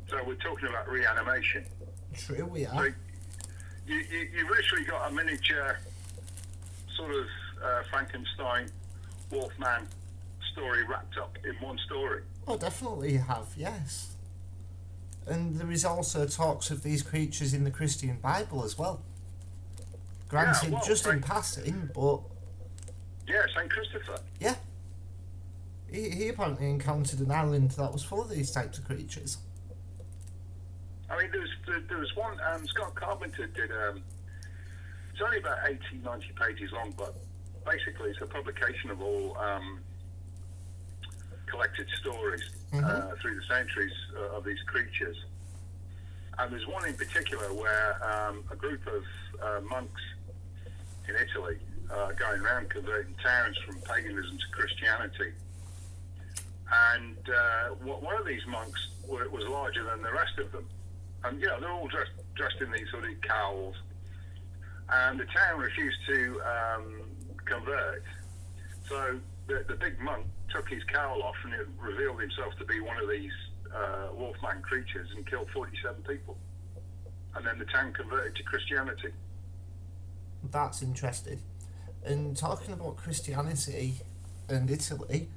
So we're talking about reanimation. True, we So are. you've literally got a miniature sort of Frankenstein Wolfman story wrapped up in one story. Oh, definitely you have, yes. And there is also talks of these creatures in the Christian Bible as well. Granted, Yeah, well, just in right. passing, but Yeah, St. Christopher. yeah. He apparently encountered an island that was full of these types of creatures. I mean, there was one, Scott Carpenter did, it's only about 80, 90 pages long, but basically it's a publication of all collected stories through the centuries of these creatures. And there's one in particular where a group of monks in Italy going around converting towns from paganism to Christianity. And one of these monks was larger than the rest of them. And, they're all dressed in these sort of cowls. And the town refused to convert. So the big monk took his cowl off and it revealed himself to be one of these wolfman creatures and killed 47 people. And then the town converted to Christianity. That's interesting. And talking about Christianity and Italy,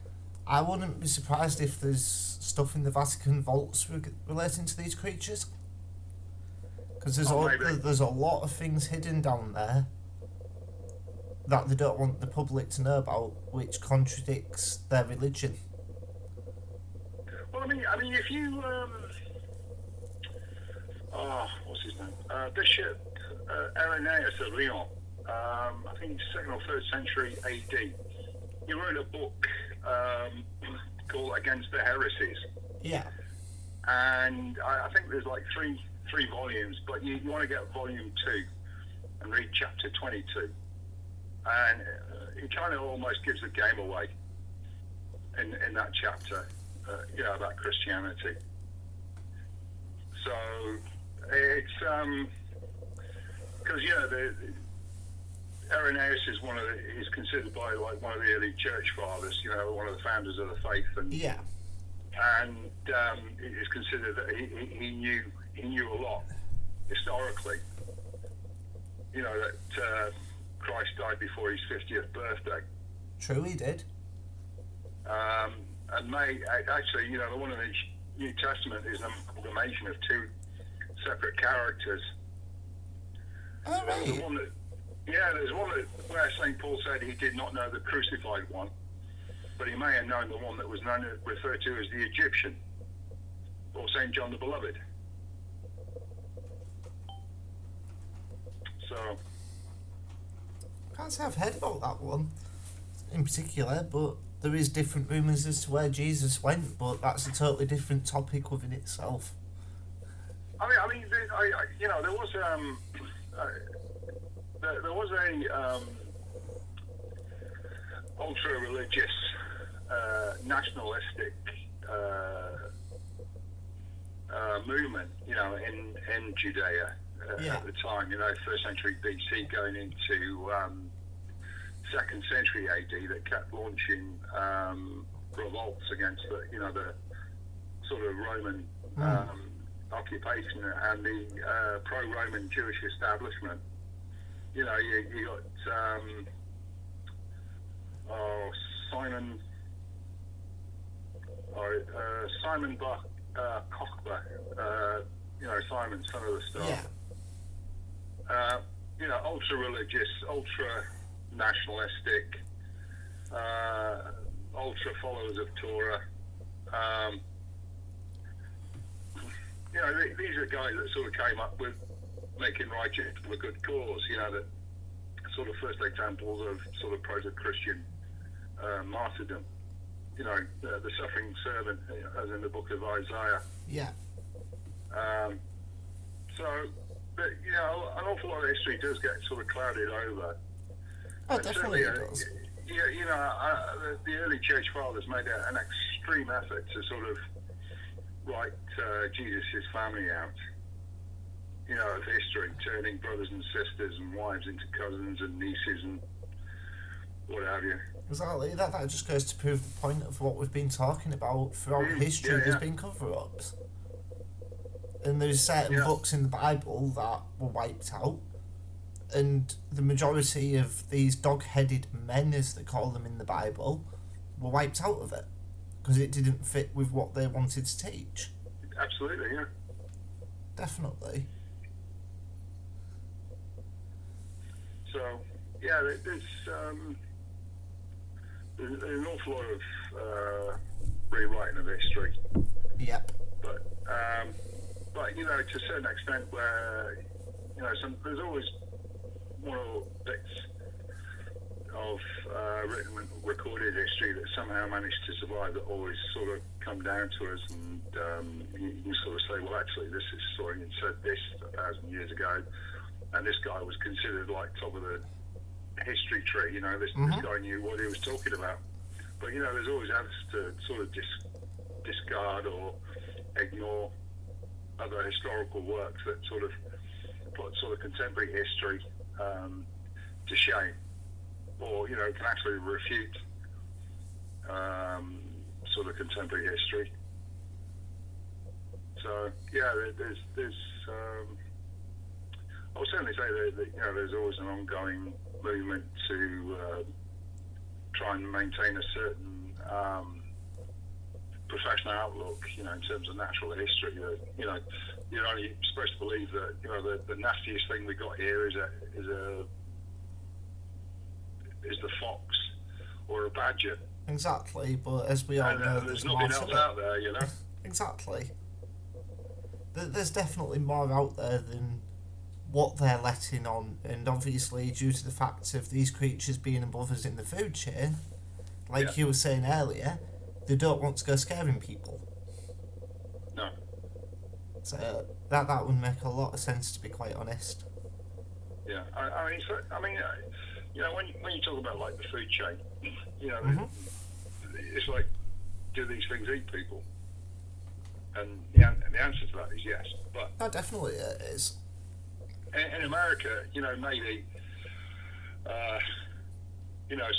I wouldn't be surprised if there's stuff in the Vatican vaults relating to these creatures. Because there's a lot of things hidden down there that they don't want the public to know about, which contradicts their religion. Well, I mean, if you what's his name? Bishop Irenaeus of Lyon. I think 2nd or 3rd century AD. He wrote a book called Against the Heresies. Yeah. And I think there's like three volumes, but you want to get volume 2 and read chapter 22. And he kind of almost gives the game away in that chapter, about Christianity. So it's because Irenaeus is considered by like one of the early church fathers, one of the founders of the faith, and Yeah. and it is considered that he knew a lot historically. That Christ died before his 50th birthday. True, he did. And actually, the one in the New Testament is an amalgamation of 2 separate characters. Oh, right. There's one where St. Paul said he did not know the crucified one, but he may have known the one that was referred to as the Egyptian, or St. John the Beloved. So, Can't say I've heard about that one in particular, but there is different rumours as to where Jesus went, but that's a totally different topic within itself. I mean, there was there was a ultra-religious, nationalistic movement, in Judea at the time. 1st century BC, going into 2nd century AD, that kept launching revolts against the sort of Roman occupation and the pro-Roman Jewish establishment. You got Simon Bar Kokhba, Simon, son of the star. Yeah. Ultra-religious, ultra-nationalistic, ultra-followers of Torah. These are guys that sort of came up with making righteous for a good cause. That sort of first examples of sort of proto-Christian martyrdom. The suffering servant, as in the book of Isaiah. Yeah. But an awful lot of history does get sort of clouded over. Oh, definitely it does. The early church fathers made an extreme effort to sort of write Jesus' family out, of history, turning brothers and sisters and wives into cousins and nieces and what have you. Exactly. That just goes to prove the point of what we've been talking about throughout history. There's been cover-ups. And there's certain books in the Bible that were wiped out. And the majority of these dog-headed men, as they call them in the Bible, were wiped out of it. Because it didn't fit with what they wanted to teach. Absolutely, yeah. Definitely. So, there's an awful lot of rewriting of history. Yep. But to a certain extent, where there's always one or bits of written, recorded history that somehow managed to survive that always sort of come down to us, and you sort of say, well, actually, this historian said this 1,000 years ago, and this guy was considered like top of the history tree. This guy knew what he was talking about. But there's always has to sort of discard or ignore other historical works that sort of put sort of contemporary history to shame, or can actually refute sort of contemporary history. So there's I would certainly say that there's always an ongoing movement to try and maintain a certain professional outlook, in terms of natural history. You're only supposed to believe that the nastiest thing we got here is the fox or a badger. Exactly, but as we all know, there's nothing else out there, Exactly. There's definitely more out there than what they're letting on, and obviously due to the fact of these creatures being above us in the food chain, like you were saying earlier, they don't want to go scaring people. No. So that would make a lot of sense, to be quite honest. Yeah, when you talk about like the food chain, it's like, do these things eat people? And the answer to that is yes. But no, definitely it is. In America, maybe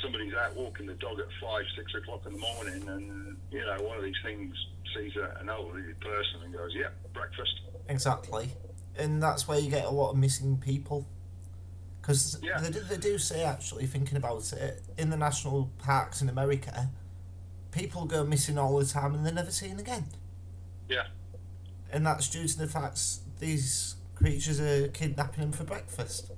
somebody's out walking the dog at 5-6 o'clock in the morning, and one of these things sees an elderly person and goes, "Yeah, breakfast." Exactly, and that's where you get a lot of missing people. Because they do say, actually, thinking about it, in the national parks in America, people go missing all the time and they're never seen again. Yeah. And that's due to the fact these creatures are kidnapping them for breakfast.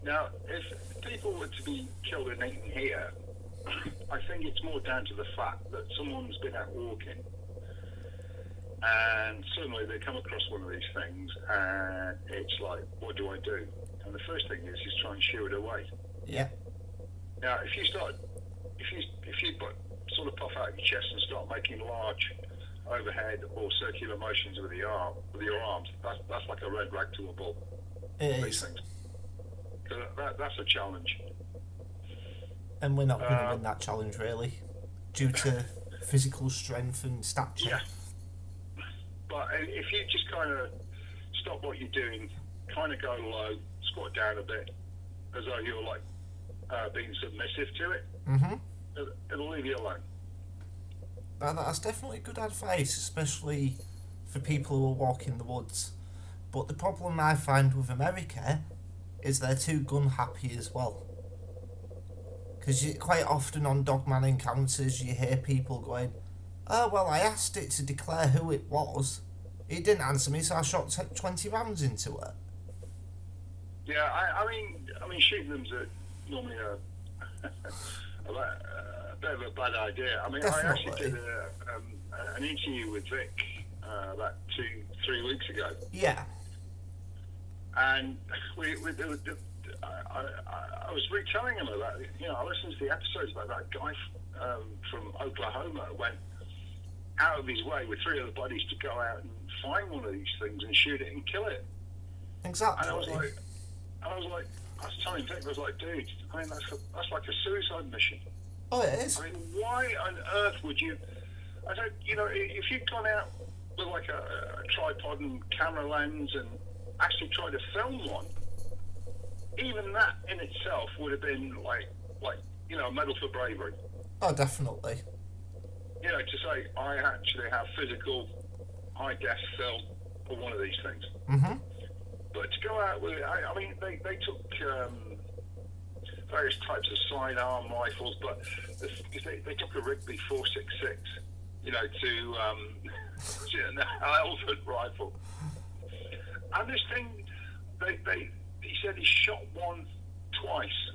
Now, if people were to be killed and eaten here, I think it's more down to the fact that someone's been out walking and suddenly they come across one of these things and it's like, what do I do? And the first thing is try and shoo it away. Yeah. Now, if you sort of puff out your chest and start making large overhead or circular motions with your arms, that's like a red rag to a bull. It these is. Things. So that's a challenge. And we're not going to win that challenge, really, due to physical strength and stature. Yeah. But if you just kind of stop what you're doing, kind of go low, squat down a bit, as though you're like being submissive to it, it'll leave you alone. That's definitely good advice, especially for people who are walking the woods. But the problem I find with America is they're too gun happy as well. Because quite often on dogman encounters you hear people going, "Oh, well, I asked it to declare who it was. It didn't answer me, so I shot 20 rounds into it." Yeah, I mean, shooting them's normally a bit of a bad idea. I mean, Definitely. I actually did an interview with Vic about 2-3 weeks ago. Yeah. And I was retelling him about, I listened to the episodes about that guy from Oklahoma who went out of his way with 3 other buddies to go out and find one of these things and shoot it and kill it. Exactly. And I was was telling Vic, I was like, dude, I mean, that's like a suicide mission. Oh, it is. I mean, why on earth would you? I said, if you'd gone out with like a tripod and camera lens and actually tried to film one, even that in itself would have been like a medal for bravery. Oh, definitely. To say I actually have physical high def film for one of these things. Mm-hmm. But to go out with it, I mean, they took various types of sidearm rifles, but they took a Rigby 4.66, to an elephant rifle. And this thing, he said he shot one twice,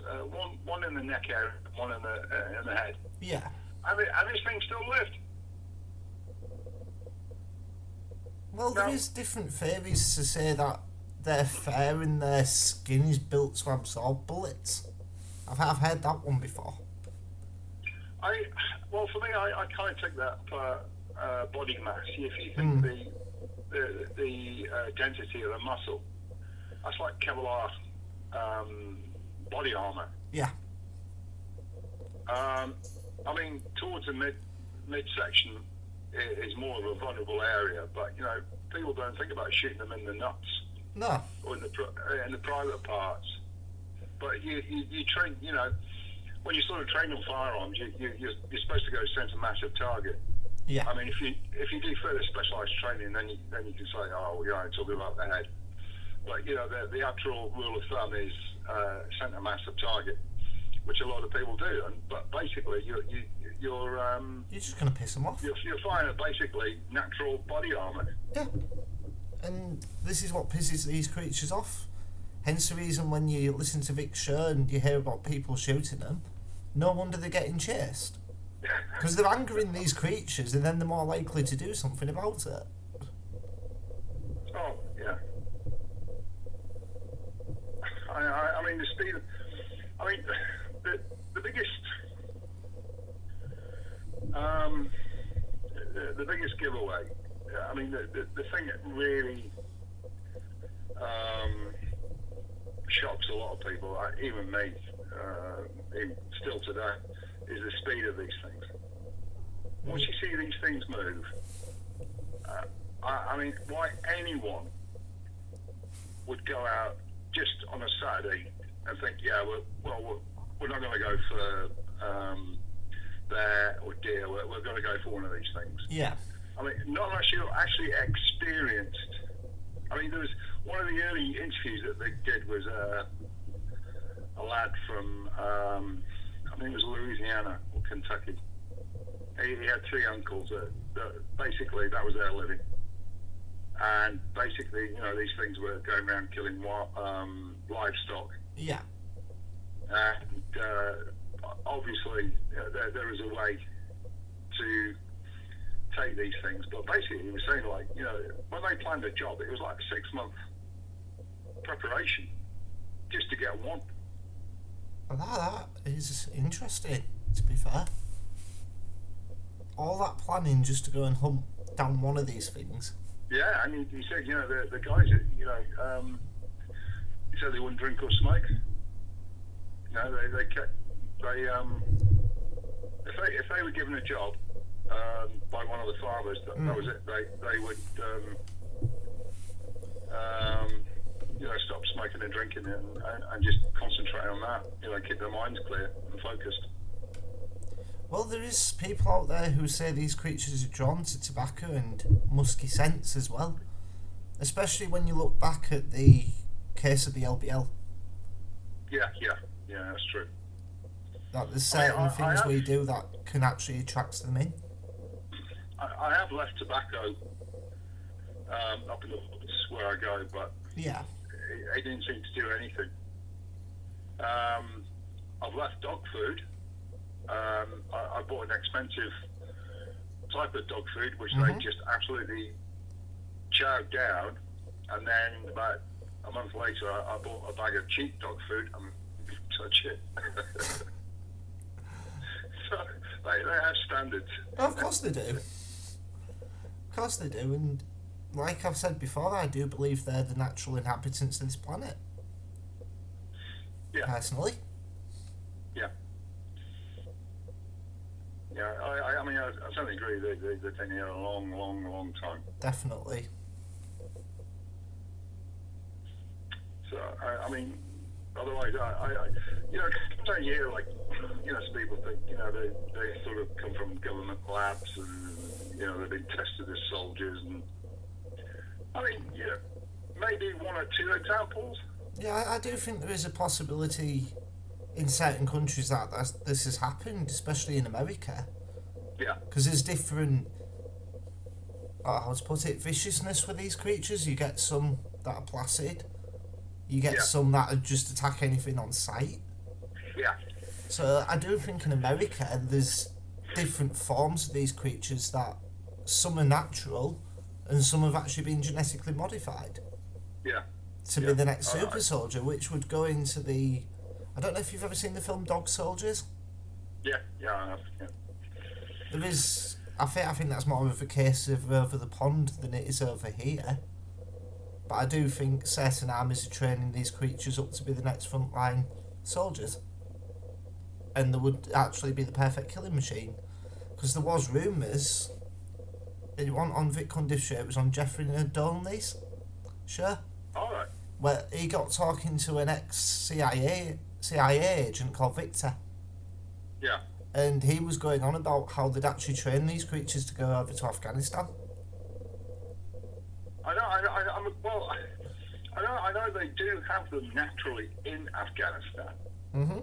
one in the neck area, one in the head. Yeah. And this thing still lived. Well, there is different theories to say that their fur and their skin is built to absorb bullets. I've heard that one before. Well, for me, I kind of take that body mass. If you think the density of the muscle, that's like Kevlar body armor. Yeah. I mean, towards the midsection is more of a vulnerable area, but people don't think about shooting them in the nuts. No. Or in the private parts. But you train, when you sort of train on firearms, you're supposed to go center massive target. Yeah. I mean, if you do further specialized training, then you can say, I'm talking about the head. But the actual rule of thumb is center massive target, which a lot of people do. But basically, you're just gonna piss them off. You're firing at basically natural body armor. Yeah. And this is what pisses these creatures off. Hence the reason when you listen to Vic's show and you hear about people shooting them, no wonder they're getting chased. Because they're angering these creatures and then they're more likely to do something about it. Oh, yeah. I mean, the speed... I mean, the biggest... the biggest giveaway... I mean, the thing that really shocks a lot of people, even me, even still today, is the speed of these things. Once you see these things move, I mean, why anyone would go out just on a Saturday and think, we're not going to go for bear or deer, we're going to go for one of these things. Yeah. I mean, not unless you're actually experienced. I mean, there was one of the early interviews that they did was a lad from, I think it was Louisiana or Kentucky. He had 3 uncles that basically that was their living. And basically, these things were going around killing livestock. Yeah. And obviously, there is a way to take these things, but basically he was saying when they planned a job, it was like a 6-month preparation just to get one. Well, that is interesting, to be fair. All that planning just to go and hunt down one of these things. Yeah, and he said, the guys, he said they wouldn't drink or smoke. If they were given a job by one of the farmers, that was it. They would, stop smoking and drinking and just concentrate on that. Keep their minds clear and focused. Well, there is people out there who say these creatures are drawn to tobacco and musky scents as well, especially when you look back at the case of the LBL. Yeah, that's true. That there's certain things we do that can actually attract them in. I have left tobacco up in the woods where I go, but yeah, it didn't seem to do anything. I've left dog food. I bought an expensive type of dog food, which they just absolutely chowed down, and then about a month later, I bought a bag of cheap dog food and touch it. So they have standards. Of course they do. Of course they do, and like I've said before, I do believe they're the natural inhabitants of this planet. Yeah. Personally. Yeah. Yeah, I mean, I certainly agree. They've been here a long time. Definitely. So, I mean, otherwise, you know, sometimes you hear, like, you know, some people think, you know, they sort of come from government labs and, you know, they've been tested as soldiers. And I mean, yeah, maybe one or two examples. Yeah, I do think there is a possibility in certain countries that this has happened, especially in America. Yeah. Because there's different, how to put it, viciousness with these creatures. You get some that are placid. You get some that are just attack anything on sight. Yeah. So I do think in America there's different forms of these creatures that some are natural and some have actually been genetically modified. Yeah. To be the next super soldier, which would go into the... I don't know if you've ever seen the film Dog Soldiers. Yeah, I have. Yeah. There is... I think that's more of a case of over the pond than it is over here. But I do think certain armies are training these creatures up to be the next frontline soldiers. And they would actually be the perfect killing machine. Because there was rumours... It wasn't on Vic Cundiff's show, it was on Jeffrey Donnelly's show. Alright. Where he got talking to an ex-CIA agent called Victor. Yeah. And he was going on about how they'd actually train these creatures to go over to Afghanistan. I know they do have them naturally in Afghanistan. Mm-hmm.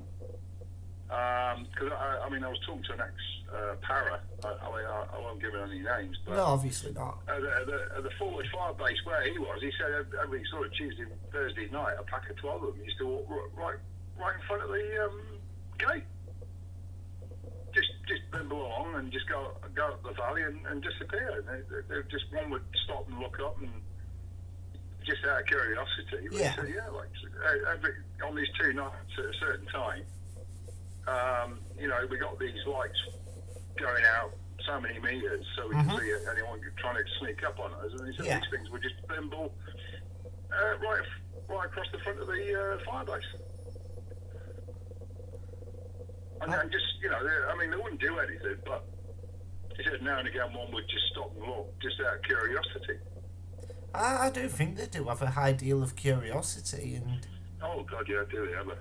Because I mean, I was talking to an ex-para. I won't give any names, but No, obviously not. At the forward fire base where he was, he said every sort of Tuesday, Thursday night, a pack of 12 of them used to walk right in front of the gate. Just bimble along and just go up the valley and disappear. They just one would stop and look up and just out of curiosity. But Yeah. he said, like on these 2 nights at a certain time, you know, we got these lights going out so many meters so we can see anyone trying to sneak up on us. And he said these things would just bimble right across the front of the fire base. And just, you know, I mean, they wouldn't do anything, but he said now and again one would just stop and look, just out of curiosity. I do think they do have a high deal of curiosity, and Oh, God, yeah, do they ever.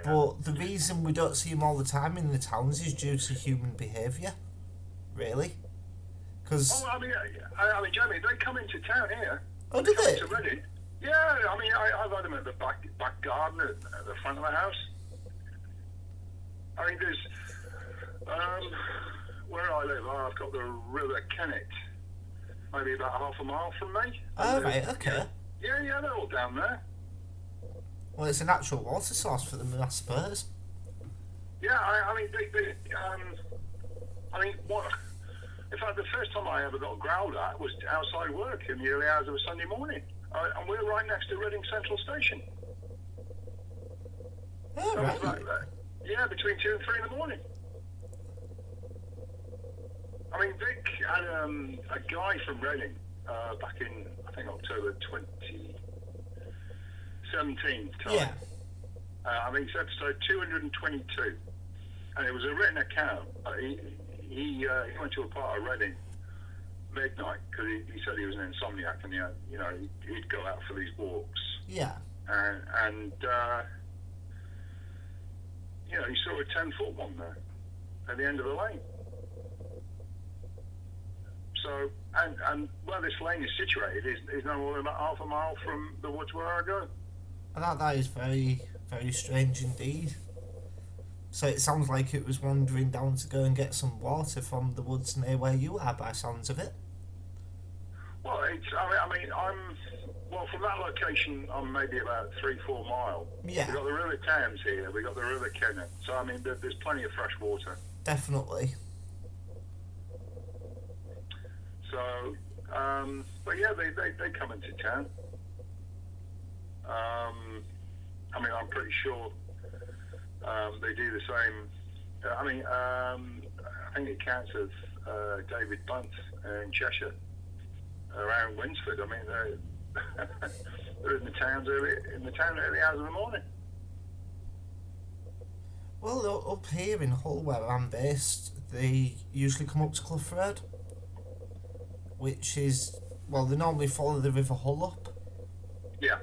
but the reason we don't see them all the time in the towns is due to human behaviour, really. Because I mean, Jamie, they come into town here. Oh, do come they? into Reading. Yeah, I mean, I've had them at the back garden at the front of the house. I mean, there's where I live. I've got the River Kennet, maybe about half a mile from me. Oh, right, okay. Yeah, they're all down there. Well, it's a natural water source for them, I suppose. Yeah, I mean, I mean, what? In fact, the first time I ever got growled at was outside work in the early hours of a Sunday morning, and we're right next to Reading Central Station. Oh, So right. it's like that. Yeah, between 2 and 3 in the morning. I mean, Vic had a guy from Reading back in, I think, October 2017 time. Yeah. I mean, it's episode 222, and it was a written account. He went to a part of Reading midnight because he said he was an insomniac, and you know he'd go out for these walks. Yeah. And you know, he saw a 10-foot one there at the end of the lane. So, and where this lane is situated is no more than about half a mile from the woods where I go. And that is very, very strange indeed. So it sounds like it was wandering down to go and get some water from the woods near where you are, by sounds of it. Well, from that location, I'm maybe about 3-4 miles. Yeah. We've got the River Thames here, we've got the River Kennet. So, I mean, there's plenty of fresh water. Definitely. So, but yeah, they come into town. I mean, I'm pretty sure they do the same. I think it counts as David Bunt in Cheshire around Winsford. I mean, they're in the town early hours of the morning. Well, up here in Hull, where I'm based, they usually come up to Clough Road, which is, well, they normally follow the River Hull up. Yeah.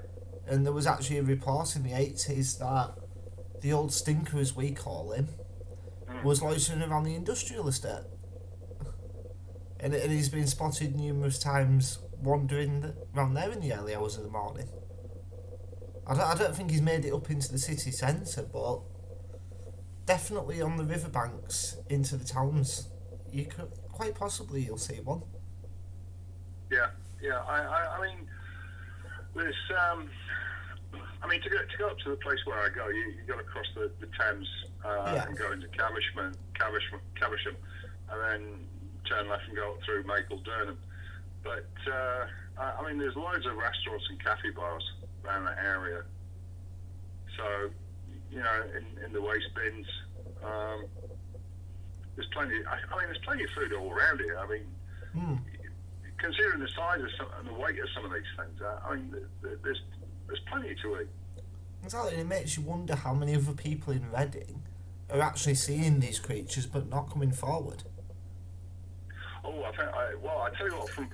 And there was actually a report in the 80s that the old stinker, as we call him, was loitering around the industrial estate. And he's been spotted numerous times wandering around there in the early hours of the morning. I don't think he's made it up into the city centre, but definitely on the riverbanks into the towns, you could quite possibly you'll see one. Yeah. I mean, there's to go up to the place where I go, you got to cross the Thames and go into Caversham, and then turn left and go up through Maple Durham. But I mean, there's loads of restaurants and cafe bars around that area. So, you know, in the waste bins, there's plenty. I mean, there's plenty of food all around here. I mean, considering the size of some and the weight of some of these things, I mean, there's plenty to eat. Exactly, it makes you wonder how many other people in Reading are actually seeing these creatures but not coming forward. Oh, I tell you what, from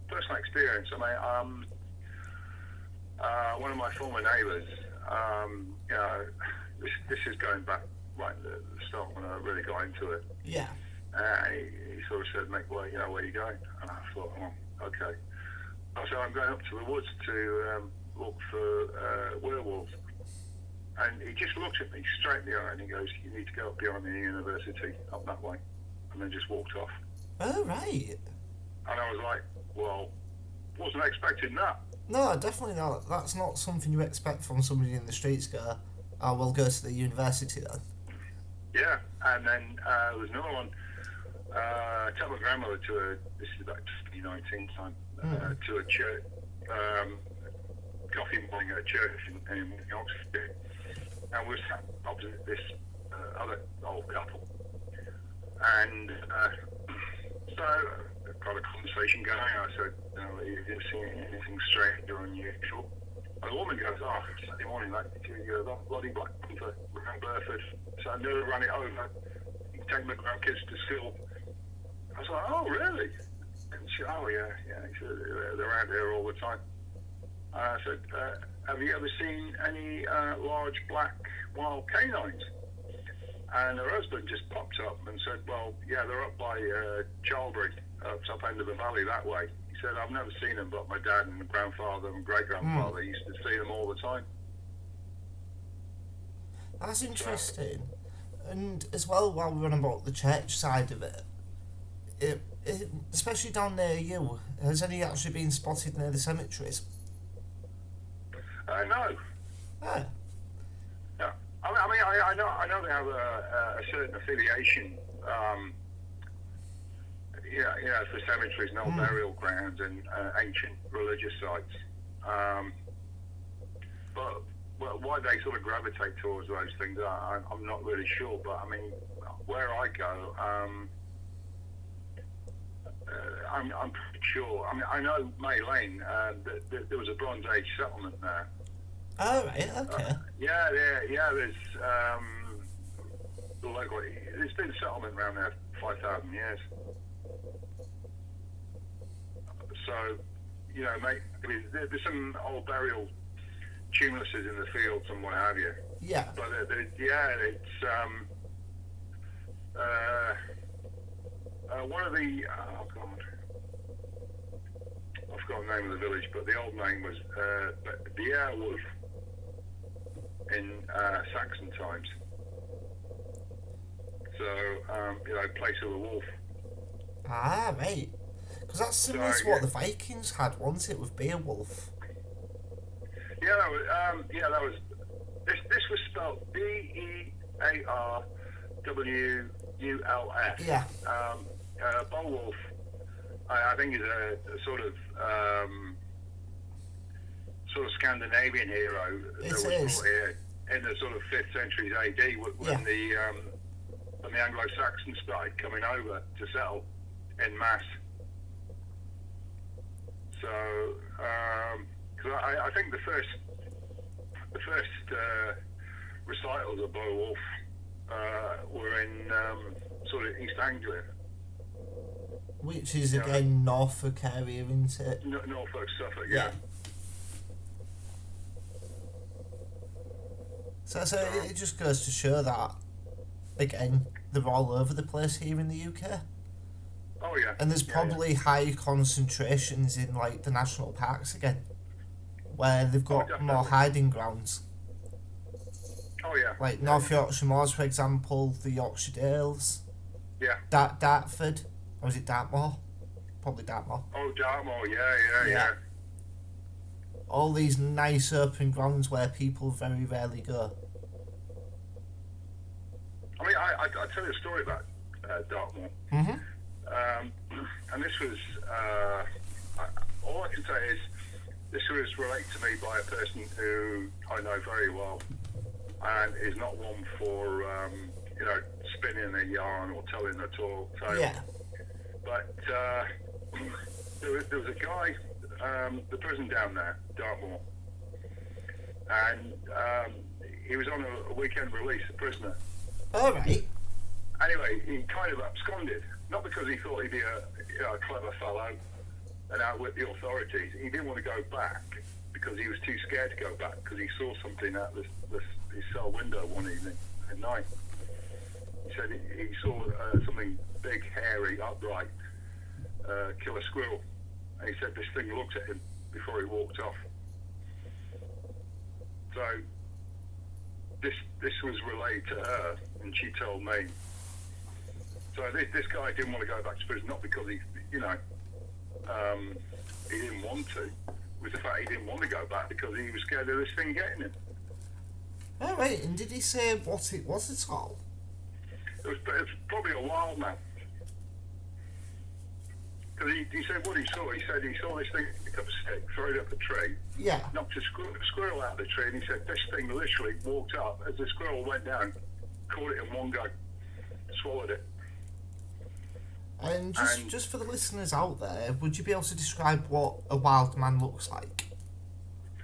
personal experience, I mean, one of my former neighbours, you know, this is going back right at the start when I really got into it. Yeah. He sort of said, "Mate, well, you know, where are you going?" And I thought, oh, okay. So I'm going up to the woods to look for werewolves. And he just looked at me straight in the eye and he goes, "You need to go up beyond the university, up that way." And then just walked off. Oh, right. And I was like, well, wasn't expecting that. No, definitely not. That's not something you expect from somebody in the streets. Go, "Oh, we'll go to the university then." Yeah, and then there was another one. I took my grandmother this is about 2019 time, to a church, coffee morning at a church in Oxford. And we were sat opposite this other old couple. And so I got a conversation going. I said, "You know, you didn't see anything strange or unusual." And the woman goes, "Oh, Saturday morning, like, you're that bloody Black Panther around Burford. So I nearly ran it over. You can take my grandkids to school." I was like, "Oh, really?" And she said, "Oh, yeah. He said, they're out there all the time." I said, "Have you ever seen any large black wild canines?" And her husband just popped up and said, "Well, yeah, they're up by Charlbury, top end of the valley that way." He said, "I've never seen them, but my dad and grandfather and great-grandfather used to see them all the time." That's interesting. And as well, while we're on about the church side of it, especially down near you, has any actually been spotted near the cemeteries? No. Oh. No. I know they have a certain affiliation, for cemeteries and old burial grounds and ancient religious sites. But why they sort of gravitate towards those things, I'm not really sure. But I mean, where I go, I'm pretty sure. I mean, I know May Lane. There was a Bronze Age settlement there. Oh, right, okay. Yeah. There's there's been a settlement around there for 5,000 years. So, you know, mate, there's some old burial tumuluses in the fields and what have you. Yeah. But it's one of the I forgot the name of the village, but the old name was the Airwolf in Saxon times. So, place of the wolf. Ah, right. Because that's similar to what the Vikings had, wasn't it, with Beowulf? Yeah, that was. This was spelled Bearwulf. Yeah. Beowulf, I think, is a sort sort of Scandinavian hero that was brought here in the sort of 5th century AD when the Anglo-Saxons started coming over to settle en masse. So, because I think the first recitals of Beowulf were in sort of East Anglia, which is again Norfolk area, isn't it? Norfolk, Suffolk, yeah. So it just goes to show that, again, they're all over the place here in the UK. Oh yeah. And there's probably high concentrations in like the national parks again, where they've got more hiding grounds. Oh yeah. Like North Yorkshire Moors, for example, the Yorkshire Dales. Yeah. Dartford, or is it Dartmoor? Probably Dartmoor. Oh, Dartmoor, yeah. All these nice open grounds where people very rarely go. I mean, I tell you a story about Dartmoor. Mm-hmm. And this was, all I can say is, this was related to me by a person who I know very well, and is not one for, spinning a yarn or telling a tale. Yeah. But there was a guy, the prison down there, Dartmoor, and he was on a weekend release, a prisoner. All right. Anyway, he kind of absconded, not because he thought he'd be a clever fellow and outwit the authorities. He didn't want to go back because he was too scared to go back because he saw something out his cell window one evening at night. He said he saw something big, hairy, upright, kill a squirrel. And he said this thing looked at him before he walked off. So this was relayed to her, and she told me. So this guy didn't want to go back to prison, not because he didn't want to. It was the fact he didn't want to go back because he was scared of this thing getting him. All right, and did he say what it was at all? It was probably a wild man. Because he said what he saw. He said he saw this thing pick up a stick, throw it up a tree, knocked a squirrel out of the tree, and he said this thing literally walked up as the squirrel went down, caught it in one go, swallowed it. And just for the listeners out there, would you be able to describe what a wild man looks like?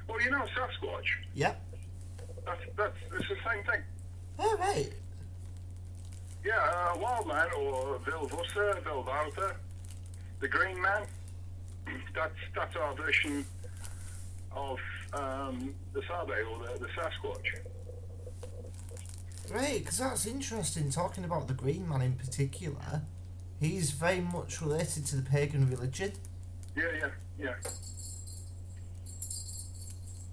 Well, you know Sasquatch. Yeah. It's the same thing. All right. Yeah, wild man or Vilvouser, the green man. That's our version of the Sabe or the Sasquatch. Right, because that's interesting. Talking about the green man in particular, he's very much related to the pagan religion. Yeah.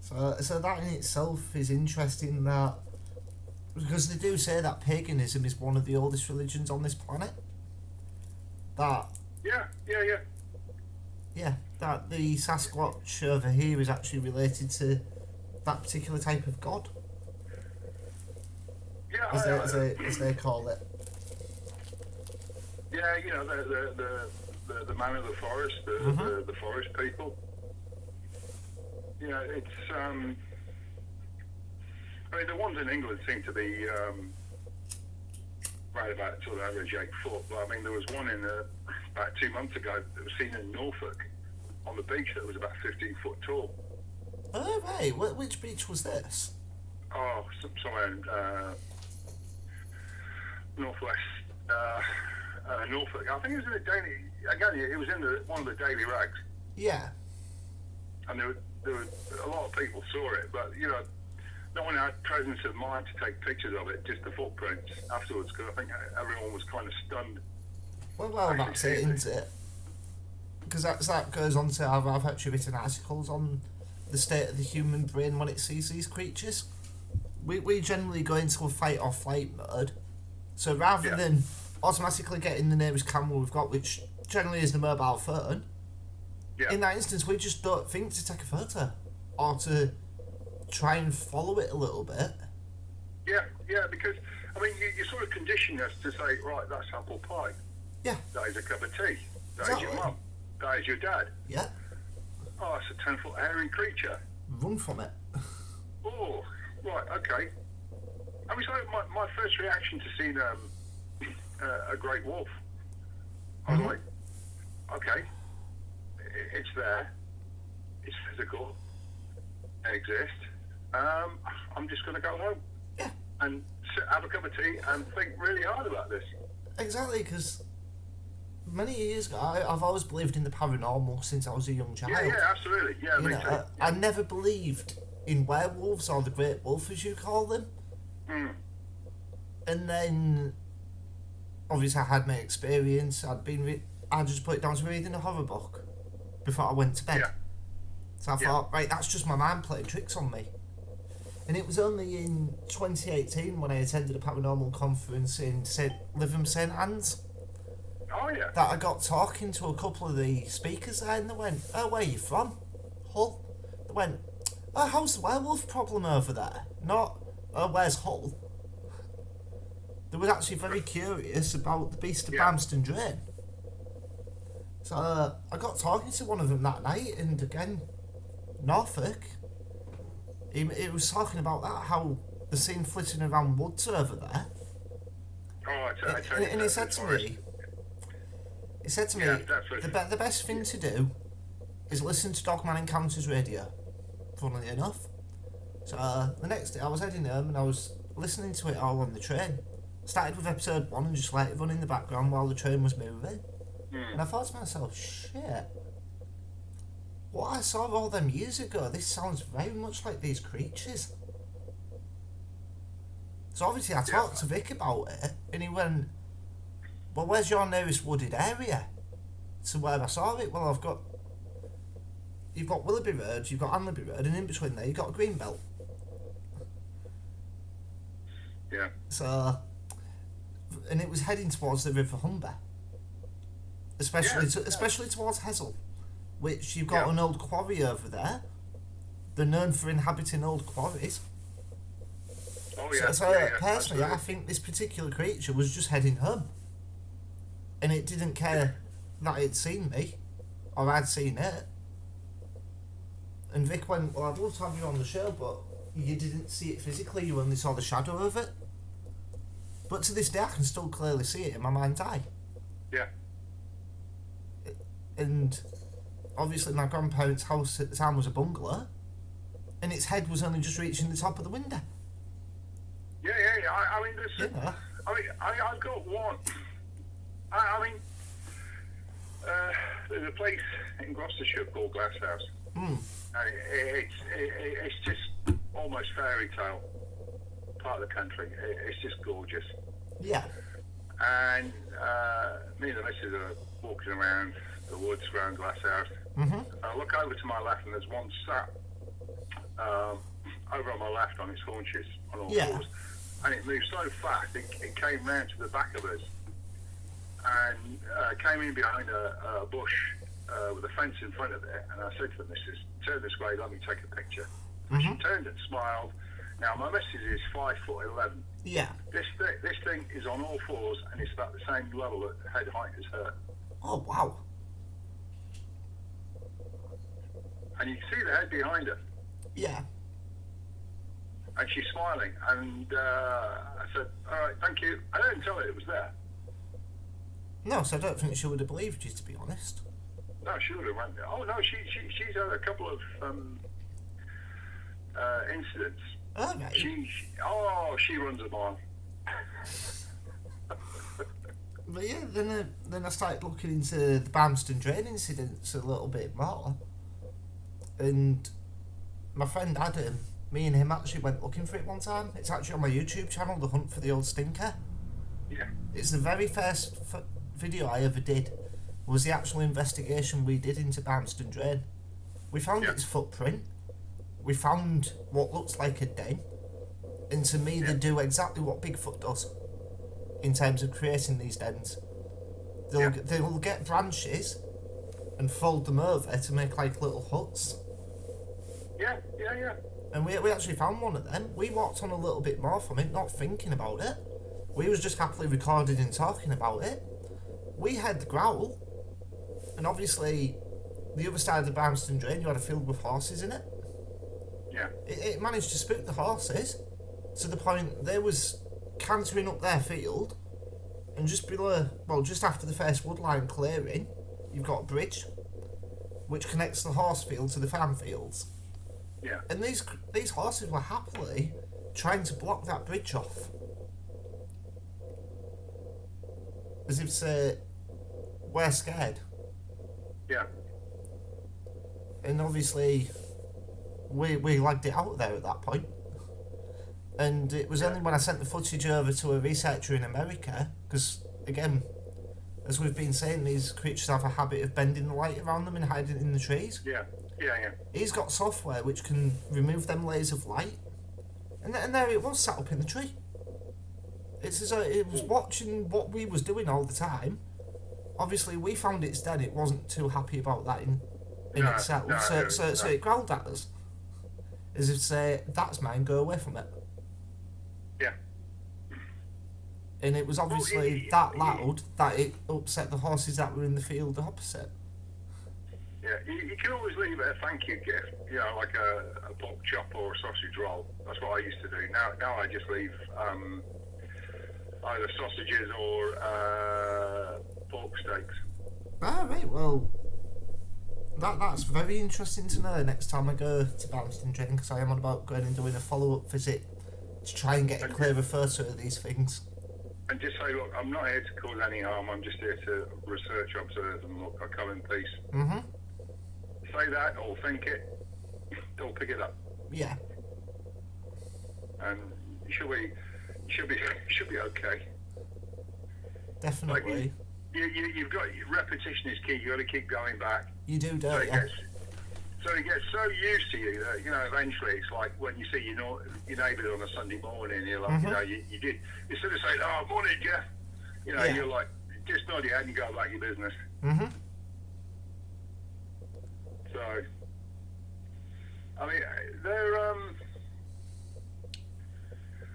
So that in itself is interesting, that because they do say that paganism is one of the oldest religions on this planet. That that the Sasquatch over here is actually related to that particular type of god. Yeah, as they call it. Yeah, you know, the man of the forest, the forest people. You know, it's I mean, the ones in England seem to be right about sort of average 8 foot. But I mean, there was one about 2 months ago that was seen in Norfolk on the beach that was about 15 foot tall. Oh, right. Which beach was this? Oh, somewhere in northwest Norfolk. I think it was in the daily. Again, it was in one of the daily rags. Yeah. And there were a lot of people saw it, but you know, no one had presence of mind to take pictures of it. Just the footprints afterwards, because I think everyone was kind of stunned. Well, that's it, isn't it? Because that goes on to I've actually written articles on the state of the human brain when it sees these creatures. We generally go into a fight or flight mode, so rather than automatically getting the nearest camera we've got, which generally is the mobile phone, in that instance we just don't think to take a photo or to try and follow it a little bit. Yeah, because I mean you sort of condition us to say, right, that's apple pie. Yeah. That is a cup of tea. That is your mum. That is your dad. Yeah. Oh, that's a 10-foot hairy creature. run from it. Oh, right, okay. I mean, so my first reaction to seeing a great wolf, I was like, okay, it's there, it's physical, it exists. I'm just going to go home and have a cup of tea and think really hard about this. Exactly, because many years ago, I've always believed in the paranormal since I was a young child. Yeah, absolutely. Yeah, me too. I never believed in werewolves or the great wolf, as you call them. Mm. And then, obviously, I had my experience. I just put it down to reading a horror book before I went to bed. Yeah. So I thought, right, that's just my mind playing tricks on me. And it was only in 2018 when I attended a paranormal conference in Lytham St Anne's Oh, yeah. that I got talking to a couple of the speakers there, and they went, "Oh, where are you from?" Hull. They went, "Oh, how's the werewolf problem over there?" Not, "Oh, where's Hull?" They were actually very curious about the Beast of Bamston Drain. So I got talking to one of them that night, and again, Norfolk. He was talking about that, how they're seen flitting around woods over there. Oh, And he said to me, the best thing to do is listen to Dogman Encounters Radio, funnily enough. So the next day I was heading home and I was listening to it all on the train. Started with episode 1 and just let it run in the background while the train was moving. And I thought to myself, shit, what I saw all them years ago, this sounds very much like these creatures. So obviously I talked to Vic about it, and he went, "Well, where's your nearest wooded area to where I saw it?" Well, you've got Willoughby Road, you've got Anlaby Road, and in between there you've got a green belt. Yeah. So, and it was heading towards the River Humber, especially towards Hessel, which you've got an old quarry over there. They're known for inhabiting old quarries. Oh, yeah. So personally, I think this particular creature was just heading home. And it didn't care that it'd seen me, or I'd seen it. And Vic went, "Well, I'd love to have you on the show, but you didn't see it physically, you only saw the shadow of it." But to this day, I can still clearly see it in my mind's eye. Yeah. And obviously my grandparents' house at the time was a bungalow, and its head was only just reaching the top of the window. Yeah. I mean, I've got one. There's a place in Gloucestershire called Glass House. It's just almost fairy tale part of the country. It's just gorgeous. Yeah. And me and the missus are walking around the woods around Glass House. I look over to my left, and there's one sat over on my left on its haunches on all fours. And it moved so fast, it came round to the back of us and came in behind a bush with a fence in front of it. And I said to the missus, "Turn this way, let me take a picture." She turned and smiled. Now, my missus is 5'11". Yeah. This thing is on all fours, and it's about the same level at head height as her. Oh, wow. And you can see the head behind her. Yeah. And she's smiling. And I said, "All right, thank you." I didn't tell her it was there. No, so I don't think she would have believed you, to be honest. No, she would have run there. Oh, no, she's had a couple of incidents. Oh, right. She runs a mile. But yeah, then I started looking into the Bamston Drain incidents a little bit more. And my friend Adam, me and him actually went looking for it one time. It's actually on my YouTube channel, The Hunt for the Old Stinker. Yeah. It's the very first video I ever did, was the actual investigation we did into Bamston Drain. We found its footprint. We found what looks like a den. And to me, they do exactly what Bigfoot does in terms of creating these dens. They'll get branches and fold them over to make like little huts. Yeah. And we actually found one of them. We walked on a little bit more from it, not thinking about it. We was just happily recording and talking about it. We had the growl, and obviously the other side of the Bamston Drain, you had a field with horses in it. Yeah. It managed to spook the horses to the point they was cantering up their field, and just below, well, just after the first woodline clearing, you've got a bridge which connects the horse field to the farm fields. Yeah. And these horses were happily trying to block that bridge off. As if to say, we're scared. Yeah. And obviously, we lagged it out there at that point. And it was only when I sent the footage over to a researcher in America, because, again, as we've been saying, these creatures have a habit of bending the light around them and hiding in the trees. Yeah. Yeah. He's got software which can remove them layers of light. And there it was, sat up in the tree. It's as though it was watching what we was doing all the time. Obviously, we found its den. It wasn't too happy about that in itself. So it growled at us. As if to say, that's mine, go away from it. Yeah. And it was obviously that loud that it upset the horses that were in the field opposite. Yeah, you can always leave a thank you gift, like a pork chop or a sausage roll. That's what I used to do. Now I just leave either sausages or pork steaks. Ah, right, well, that's very interesting to know next time I go to Barnston Drain, because I am on about going and doing a follow-up visit to try and get a clearer photo of these things. And just say, look, I'm not here to cause any harm, I'm just here to research, observe, and look, I come in peace. Mm-hmm. Say that, or think it, they'll pick it up. Yeah. And you should be okay. Definitely. You've got, repetition is key, you've got to keep going back. You do, don't you? So it gets so used to you that, eventually it's like when you see your neighbour on a Sunday morning, you're like, you did, instead of saying, oh, morning, Jeff, you're like, just nod your head and go about your business. Mm-hmm. So, I mean, they're,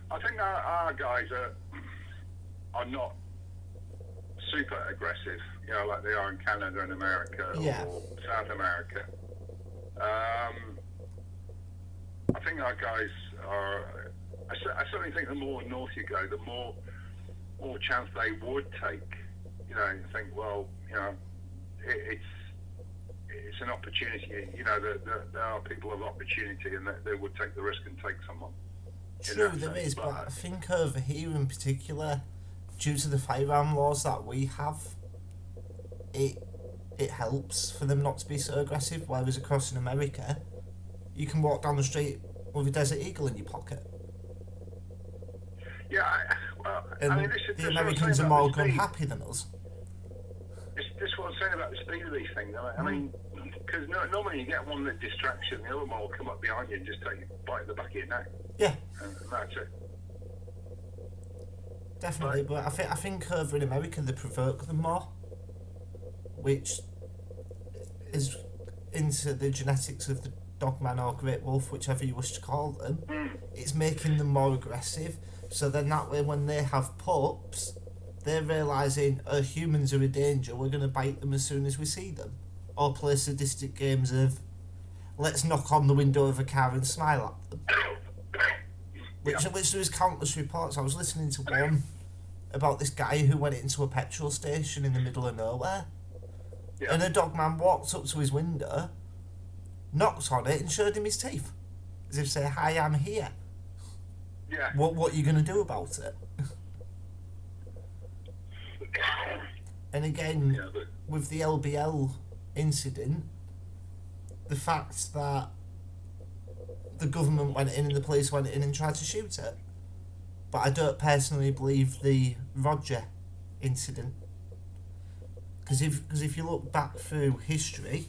I think our guys are not super aggressive, like they are in Canada and America or South America. I think our guys are. I certainly think the more north you go, the more chance they would take. Think, well, it's an opportunity. There are people of opportunity, and they would take the risk and take someone. True, there is, but I think over here in particular, due to the firearm laws that we have, it helps for them not to be so aggressive, whereas across in America, you can walk down the street with a Desert Eagle in your pocket. Yeah, the Americans are more gun happy than us. This is what I'm saying about the speed of these things. I mean, because normally you get one that distracts you, and the other one will come up behind you and just take a bite in the back of your neck. Yeah. And that's it. Definitely, but I think over in America they provoke them more, which is into the genetics of the dogman or great wolf, whichever you wish to call them. It's making them more aggressive, so then that way when they have pups, they're realising, humans are a danger, we're going to bite them as soon as we see them. Or play sadistic games of, let's knock on the window of a car and smile at them. Which there is countless reports. I was listening to one about this guy who went into a petrol station in the middle of nowhere. Yeah. And a dogman walked up to his window, knocked on it and showed him his teeth. As if to say, hi, I'm here. Yeah. What are you going to do about it? And again, with the LBL incident, the fact that the government went in and the police went in and tried to shoot it. But I don't personally believe the Roger incident. Because if you look back through history,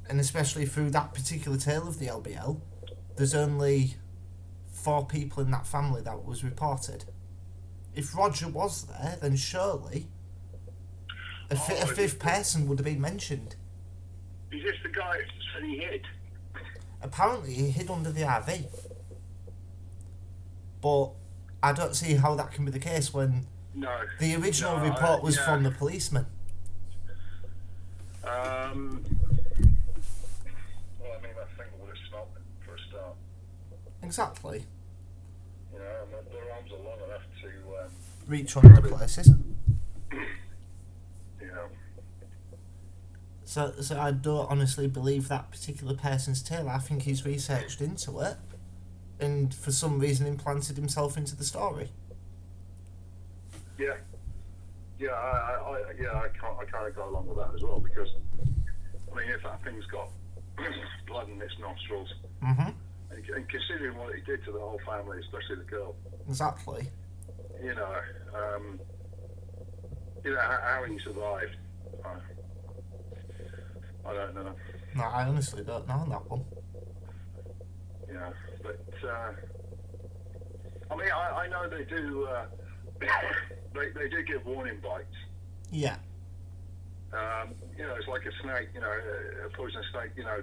and especially through that particular tale of the LBL, there's only 4 people in that family that was reported. If Roger was there, then surely a fifth person would have been mentioned. Is this the guy that said he hid? Apparently he hid under the RV. But I don't see how that can be the case when the original report was from the policeman. Well, I mean, that thing would have smelled Exactly. You know, and their arms are long enough to, Reach other places. you know. So I don't honestly believe that particular person's tale. I think he's researched into it, and for some reason implanted himself into the story. Yeah, I kind of go along with that as well, because I mean, if that thing's got blood in its nostrils, Mm-hmm. and considering what it did to the whole family, especially the girl, Exactly. you know, how he survived, I don't know. No, I honestly don't know on that one. You know, but I mean, I know they do. They do give warning bites. Yeah. You know, it's like a snake. You know, a poisonous snake. You know,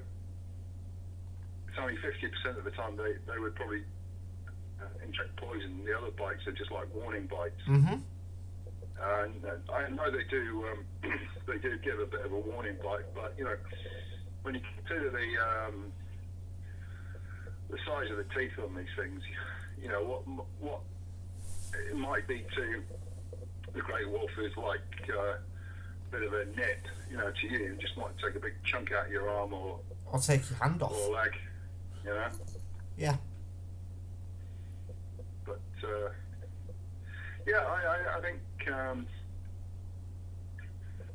it's only 50% of the time they would probably inject poison. The other bites are just like warning bites. Mm-hmm. And I know they do. They do give a bit of a warning bite, but you know, when you consider the size of the teeth on these things, you know what it might be to the grey wolf is like a bit of a net, you know, to you. It just might take a big chunk out of your arm or take your hand off. or leg, you know. Yeah. But yeah, I think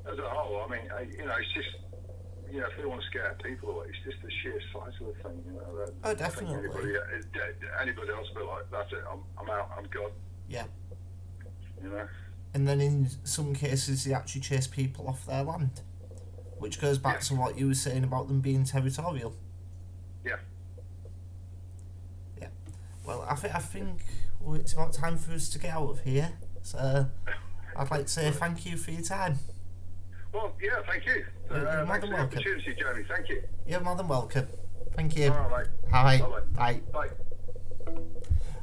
as a whole, I mean, you know, it's just, you know, if they want to scare people away, it's just the sheer size of the thing, you know. Oh, definitely. Anybody else will be like, that's it, I'm out, I'm gone. Yeah. You know. And then in some cases, they actually chase people off their land, which goes back to what you were saying about them being territorial. Yeah. Yeah. Well, I think it's about time for us to get out of here. So I'd like to say thank you for your time. Well, yeah, thank you. You're more Thanks than for the welcome. opportunity, Jeremy. Thank you. You're more than welcome. Thank you. All right, mate. Hi. Bye-bye. Bye. Bye.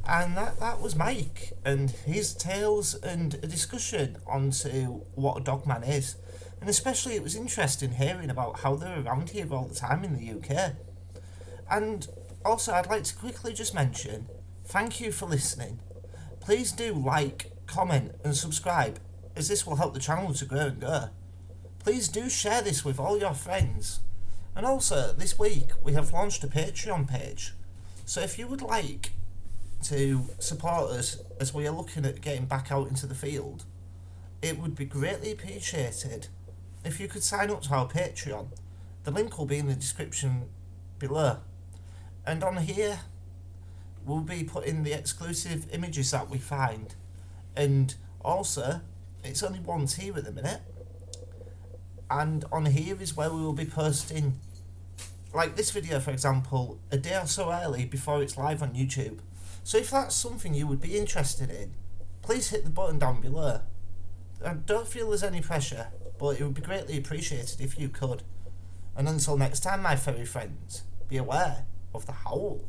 And that was Mike and his tales and a discussion onto what a dogman is. And especially it was interesting hearing about how they're around here all the time in the UK. And also I'd like to quickly just mention, thank you for listening. Please do like, comment and subscribe, as this will help the channel to grow and go. Please do share this with all your friends. And also, this week we have launched a Patreon page. So if you would like to support us as we are looking at getting back out into the field, it would be greatly appreciated if you could sign up to our Patreon. The link will be in the description below. And on here, we'll be putting the exclusive images that we find. And also, it's only one tier at the minute. And on here is where we will be posting, like this video for example, a day or so early before it's live on YouTube. So if that's something you would be interested in, please hit the button down below. And don't feel there's any pressure, but it would be greatly appreciated if you could. And until next time, my furry friends, be aware of the howl.